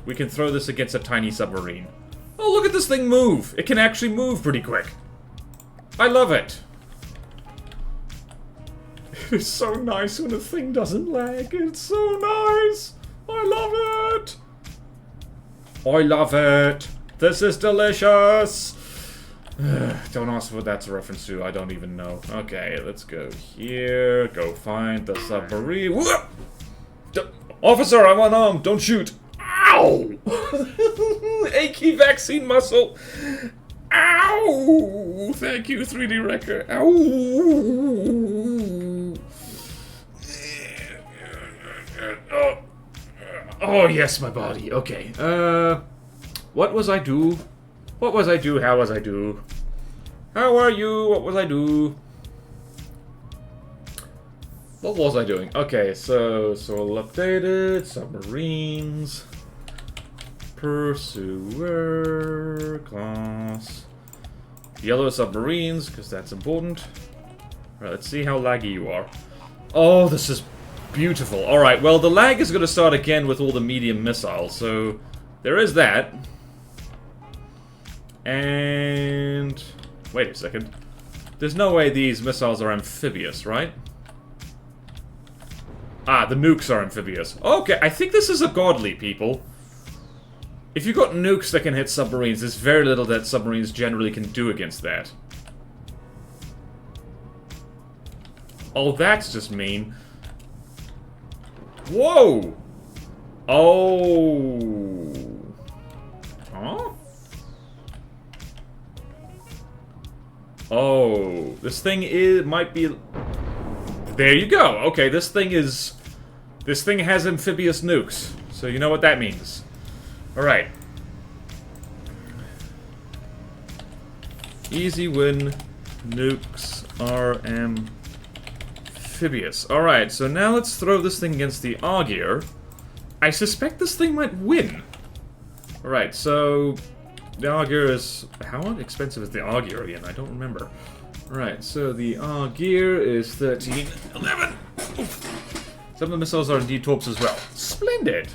we can throw this against a tiny submarine. Oh, look at this thing move. It can actually move pretty quick. I love it. It's so nice when a thing doesn't lag. It's so nice. I love it. I love it. This is delicious. Don't ask what that's a reference to. I don't even know. Okay, let's go here. Go find the submarine. Whoop! Officer, I'm unarmed. Don't shoot. Ow! Achy vaccine muscle. Ow! Thank you, 3D Wrecker. Ow! Oh, yes, my body. Okay. What was I do? What was I do? How was I do? How are you? What was I do? What was I doing? Okay, so all updated. Submarines. Pursuer class. Yellow submarines, because that's important. Alright, let's see how laggy you are. Oh, this is beautiful. Alright, well, the lag is going to start again with all the medium missiles, so there is that. And... wait a second. There's no way these missiles are amphibious, right? Ah, the nukes are amphibious. Okay, I think this is a godly, people. If you've got nukes that can hit submarines, there's very little that submarines generally can do against that. Oh, that's just mean. Whoa! Oh. Huh? Oh. This thing might be... there you go. Okay, this thing has amphibious nukes. So you know what that means. Alright. Easy win. Nukes are amphibious. Alright, so now let's throw this thing against the Augur. I suspect this thing might win. Alright, so... the Augur is... how expensive is the Augur again? I don't remember. Alright, so the Augur is 1311. Some of the missiles are indeed torps as well. Splendid!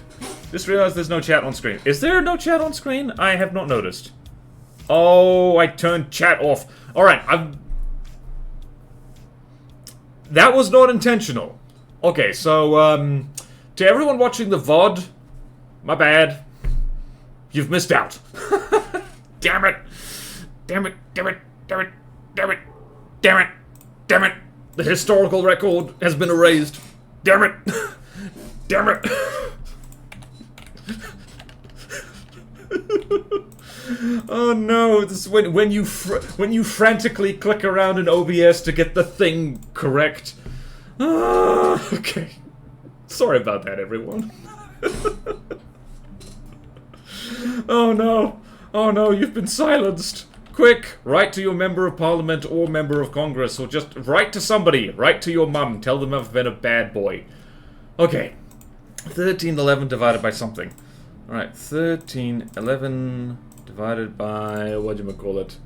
Just realized there's no chat on screen. Is there no chat on screen? I have not noticed. Oh, I turned chat off. Alright, that was not intentional. Okay, so, to everyone watching the VOD, my bad. You've missed out. Damn it. Damn it, damn it, damn it, damn it, damn it, damn it. The historical record has been erased. Damn it. Damn it. Oh no, this is when you frantically click around in OBS to get the thing correct. Okay. Sorry about that, everyone. Oh no. Oh no, you've been silenced. Quick, write to your member of parliament or member of Congress, or just write to somebody. Write to your mum. Tell them I've been a bad boy. Okay. 1311 divided by something. Alright, 1311 divided by... whatchamacallit.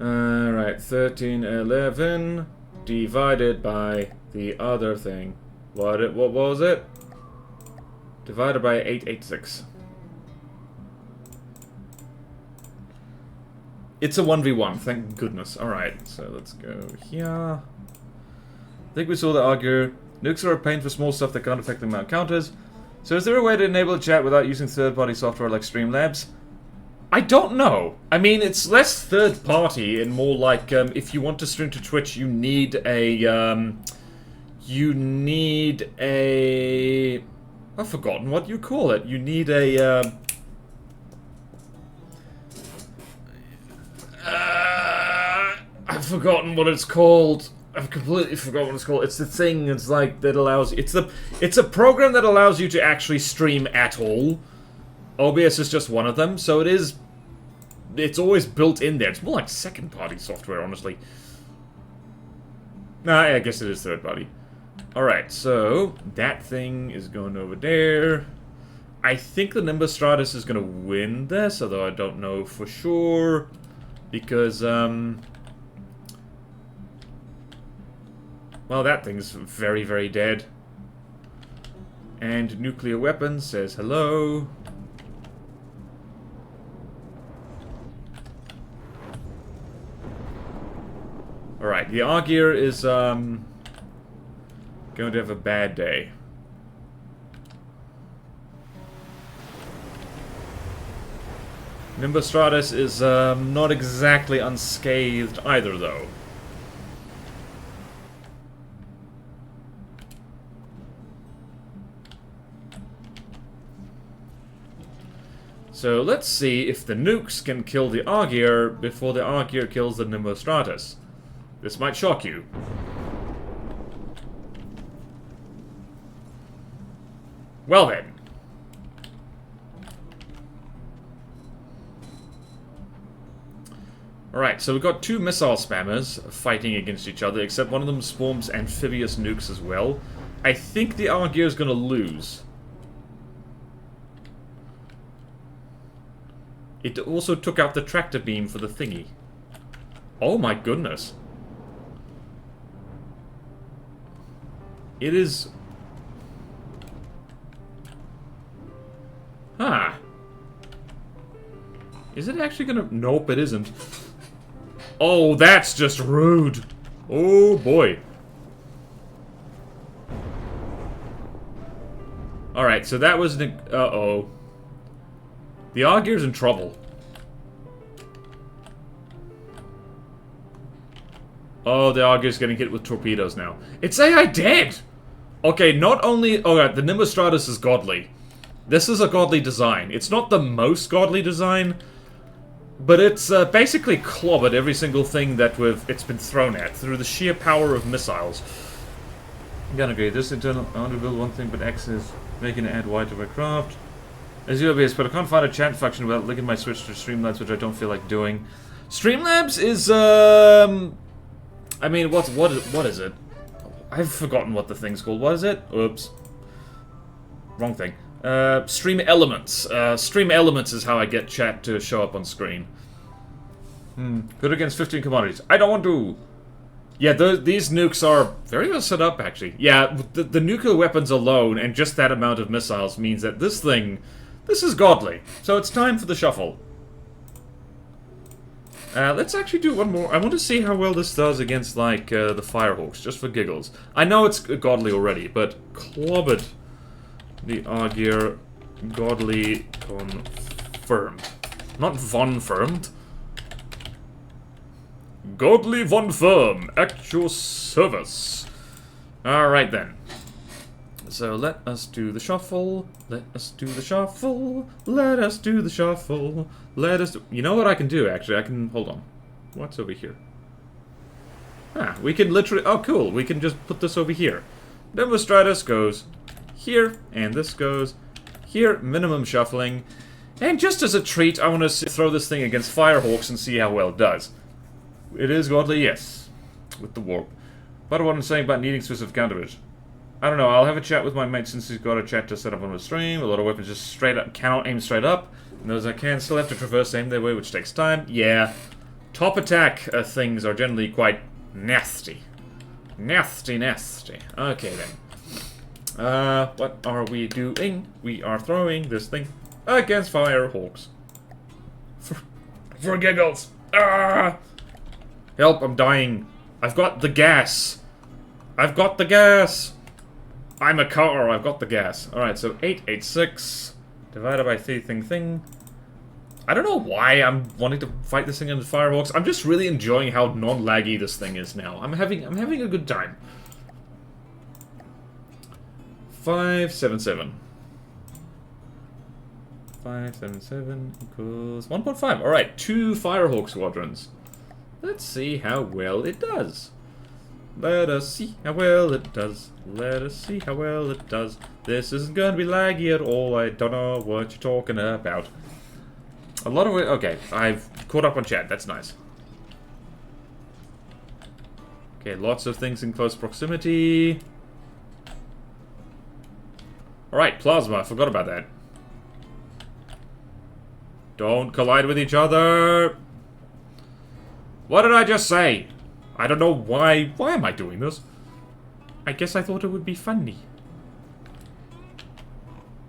Alright, 1311 divided by the other thing. What was it? Divided by 886. It's a 1v1, thank goodness. Alright, so let's go here. I think we saw the Augur. Nukes are a pain for small stuff that can't affect the amount counters. So is there a way to enable a chat without using third-party software like Streamlabs? I don't know. I mean, it's less third-party and more like, if you want to stream to Twitch, you need a, I've forgotten what you call it. You need a, I've forgotten what it's called. I've completely forgotten what it's called. It's the thing. It's like that allows. It's a program that allows you to actually stream at all. OBS is just one of them, so it is. It's always built in there. It's more like second-party software, honestly. Nah, I guess it is third-party. All right, so that thing is going over there. I think the Nimbus Stratus is going to win this, although I don't know for sure. Because, well, that thing's very, very dead. And nuclear weapons says hello. Alright, the Augur is, going to have a bad day. Nimbus Stratus is, not exactly unscathed either, though. So let's see if the nukes can kill the Augur before the Augur kills the Nimbus Stratus. This might shock you. Well then. Alright, so we've got two missile spammers fighting against each other, except one of them spawns amphibious nukes as well. I think the Argyr is gonna lose. It also took out the tractor beam for the thingy. Oh my goodness. It is... Huh. Is it actually gonna... Nope, it isn't. Oh, that's just rude. Oh, boy. Alright, so that was an... Uh-oh. The Argyr's in trouble. Oh, the Argyr's getting hit with torpedoes now. It's AI dead! Okay, not only... Alright, the Nimbus Stratus is godly. This is a godly design. It's not the most godly design... But it's basically clobbered every single thing that it's been thrown at through the sheer power of missiles. I'm gonna agree. This internal, I want to build one thing, but X is making it add Y to my craft. As UABS, but I can't find a chat function without linking my Switch to Streamlabs, which I don't feel like doing. Streamlabs is I mean, what is it? I've forgotten what the thing's called. What is it? Oops. Wrong thing. Stream Elements. Stream Elements is how I get chat to show up on screen. Good against 15 commodities. I don't want to... Yeah, these nukes are very well set up, actually. Yeah, the nuclear weapons alone, and just that amount of missiles, means that this thing... This is godly. So it's time for the shuffle. Let's actually do one more. I want to see how well this does against, like, the Firehawks, just for giggles. I know it's godly already, but clobbered... The Argyr godly confirmed. Not von firmed. Godly von firm, at your service. Alright then. So let us do the shuffle. Let us do the shuffle. Let us do the shuffle. Let us do... You know what I can do, actually? I can... Hold on. What's over here? Ah, we can literally... Oh, cool. We can just put this over here. Nimbus Stratus goes... here, and this goes here, minimum shuffling. And just as a treat, I want to throw this thing against Firehawks and see how well it does. It is godly, yes, with the warp. But what I'm saying about needing specific countermeasures. I don't know, I'll have a chat with my mate since he's got a chat to set up on the stream. A lot of weapons just straight up, cannot aim straight up. And those I can still have to traverse aim their way, which takes time. Yeah, top attack things are generally quite nasty. Nasty, nasty. Okay then. What are we doing? We are throwing this thing against Firehawks. For giggles. Ah! Help, I'm dying. I've got the gas. I've got the gas. I'm a car, I've got the gas. Alright, so 886 divided by thing. I don't know why I'm wanting to fight this thing against Firehawks. I'm just really enjoying how non-laggy this thing is now. I'm having a good time. 577. 577 equals 1.5. Alright, 2 Firehawk squadrons. Let's see how well it does. Let us see how well it does. Let us see how well it does. This isn't going to be laggy at all. I don't know what you're talking about. A lot of it... Okay, I've caught up on chat. That's nice. Okay, lots of things in close proximity. Alright, plasma. I forgot about that. Don't collide with each other. What did I just say? I don't know why. Why am I doing this? I guess I thought it would be funny.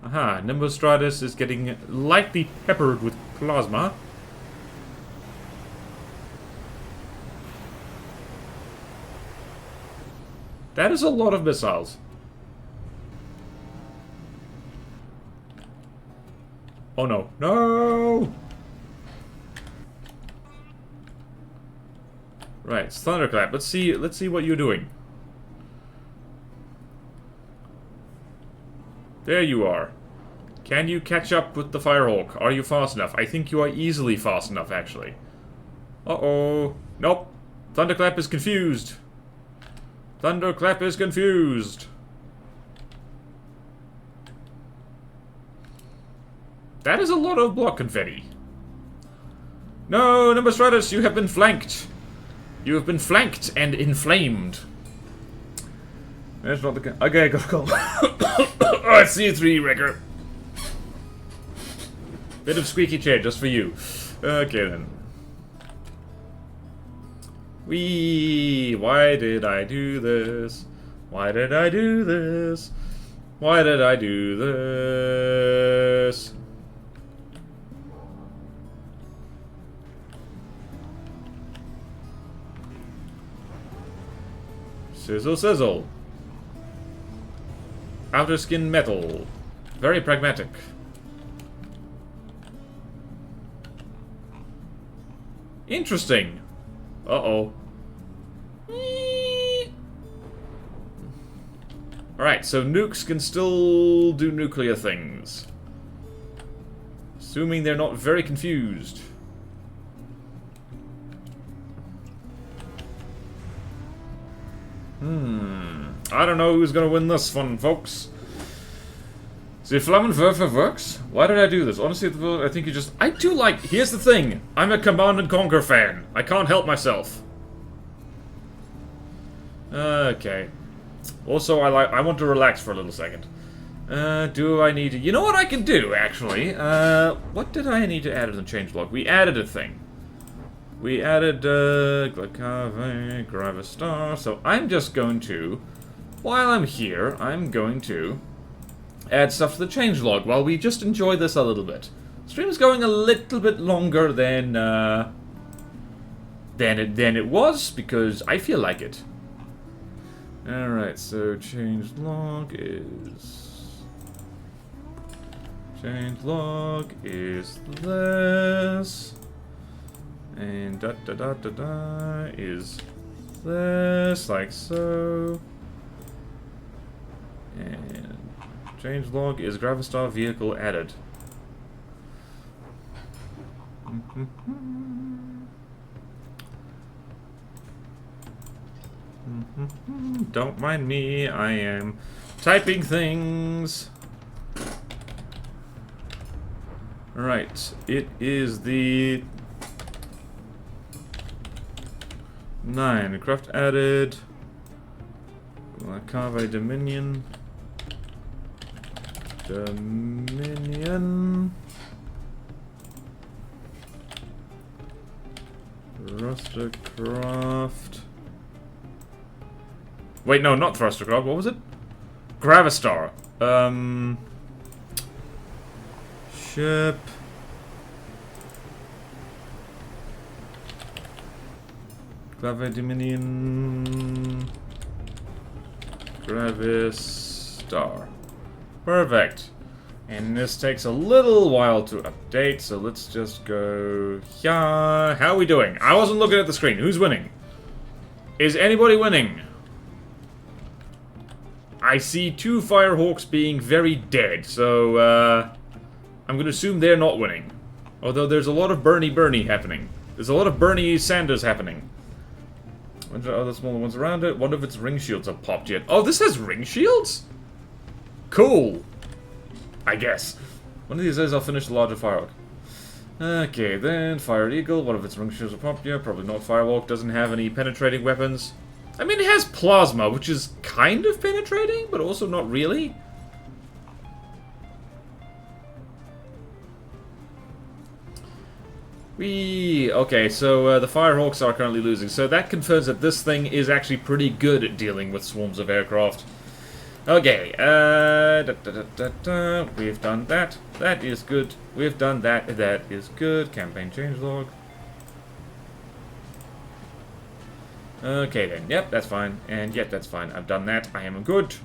Aha, Nimbus Stratus is getting lightly peppered with plasma. That is a lot of missiles. Oh no. No! Right, it's Thunderclap. Let's see what you're doing. There you are. Can you catch up with the Firehawk? Are you fast enough? I think you are easily fast enough, actually. Uh-oh. Nope. Thunderclap is confused. Thunderclap is confused. That is a lot of block confetti. No, Nimbus Riders, you have been flanked. You have been flanked and inflamed. That's not the... Okay, go. I see you 3, Wrecker. Bit of squeaky chair just for you. Okay, then. Why did I do this? Why did I do this? Why did I do this? Sizzle, sizzle. Outer skin metal. Very pragmatic. Interesting. Uh-oh. Alright, so nukes can still do nuclear things. Assuming they're not very confused. I don't know who's gonna win this one, folks. The Flammenwerfer works? Why did I do this? Honestly, I think you just... I do like... Here's the thing. I'm a Command & Conquer fan. I can't help myself. Okay. Also, I want to relax for a little second. Do I need to... You know what I can do, actually? What did I need to add in the changelog? We added a thing. We added, Glycave, Gravistar. So I'm just going to... While I'm here, I'm going to... add stuff to the changelog while we just enjoy this a little bit. Stream is going a little bit longer than it was, because I feel like it. Alright, so changelog is this. And is this, like so. And changelog is Gravistar vehicle added. Don't mind me, I am typing things. Right, it is the 9 craft added. Cave Dominion. Thrustercraft. Wait, no, not Thrustercraft. What was it? Gravistar. Ship. Clave Dominion. Gravistar. Perfect. And this takes a little while to update, so let's just go... Yeah, how are we doing? I wasn't looking at the screen. Who's winning? Is anybody winning? I see 2 Firehawks being very dead, so I'm going to assume they're not winning. Although there's a lot of Bernie happening. There's a lot of Bernie Sanders happening. Wonder other smaller ones around it. Wonder if its ring shields are popped yet. Oh, this has ring shields? Cool. I guess. One of these days I'll finish the larger Firehawk. Okay, then Fire Eagle. What if its ring shields are popped yet? Probably not. Firewalk doesn't have any penetrating weapons. I mean, it has plasma, which is kind of penetrating, but also not really. Okay, so the Firehawks are currently losing. So that confirms that this thing is actually pretty good at dealing with swarms of aircraft. Okay, we've done that. That is good. We've done that. That is good. Campaign changelog. Okay then. Yep, that's fine. And yep, that's fine. I've done that. I am a good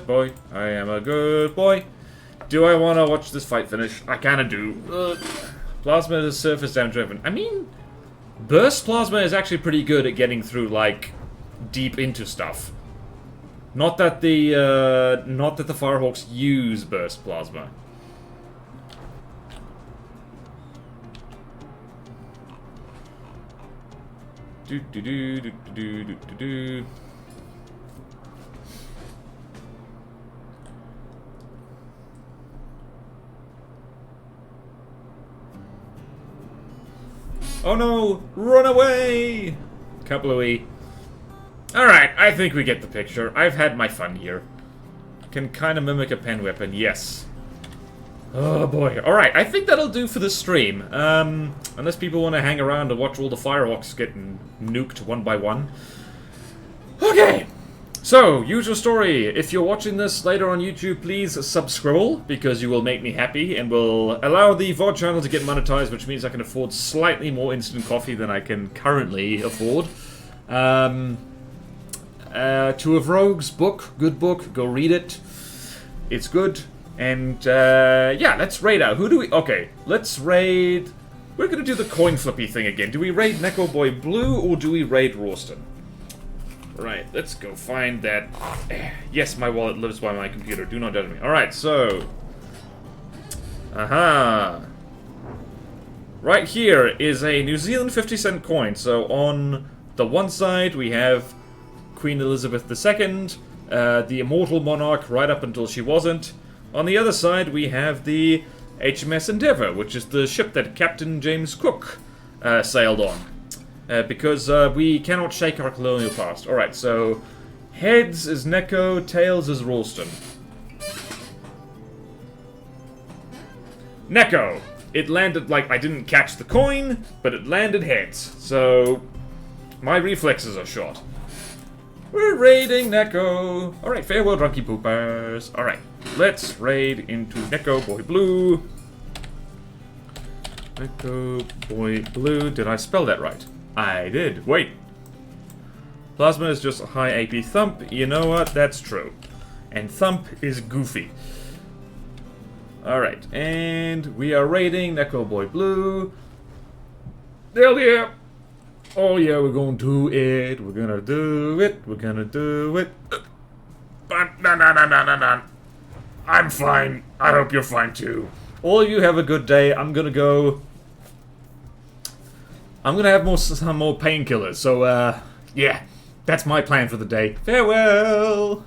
boy. I am a good boy. Do I want to watch this fight finish? I kind of do. Plasma is surface damage driven. I mean, burst plasma is actually pretty good at getting through, like, deep into stuff. Not that the Firehawks use burst plasma. Do do do do do do do do. Oh no! Run away! Kablooey. Alright, I think we get the picture. I've had my fun here. Can kind of mimic a pen weapon, yes. Oh boy. Alright, I think that'll do for the stream. Unless people want to hang around and watch all the Firehawks getting nuked one by one. Okay! So, usual story. If you're watching this later on YouTube, please subscroll, because you will make me happy and will allow the VOD channel to get monetized, which means I can afford slightly more instant coffee than I can currently afford. Two of Rogues book, good book, go read it. It's good. And, yeah, let's raid out. Who do we... Okay, let's raid... We're gonna do the coin flippy thing again. Do we raid Neko Boy Blue, or do we raid Ralston? Right, let's go find that. Yes, my wallet lives by my computer. Do not judge me. Alright, so... Aha! Right here is a New Zealand 50-cent coin. So on the one side we have Queen Elizabeth II, the immortal monarch right up until she wasn't. On the other side we have the HMS Endeavour, which is the ship that Captain James Cook sailed on. Because we cannot shake our colonial past. Alright, so heads is Neko, tails is Ralston. Neko! It landed like I didn't catch the coin, but it landed heads. So my reflexes are shot. We're raiding Neko. Alright, farewell drunky poopers. Alright, let's raid into Neko Boy Blue. Neko Boy Blue. Did I spell that right? I did. Wait. Plasma is just a high AP thump. You know what? That's true. And thump is goofy. Alright, and we are raiding Neko Boy Blue. Hell yeah! Oh yeah, we're going to do it. We're gonna do it. We're gonna do it. But no. I'm fine. I hope you're fine too. All of you have a good day. I'm gonna go. I'm gonna have some more painkillers. So yeah, that's my plan for the day. Farewell.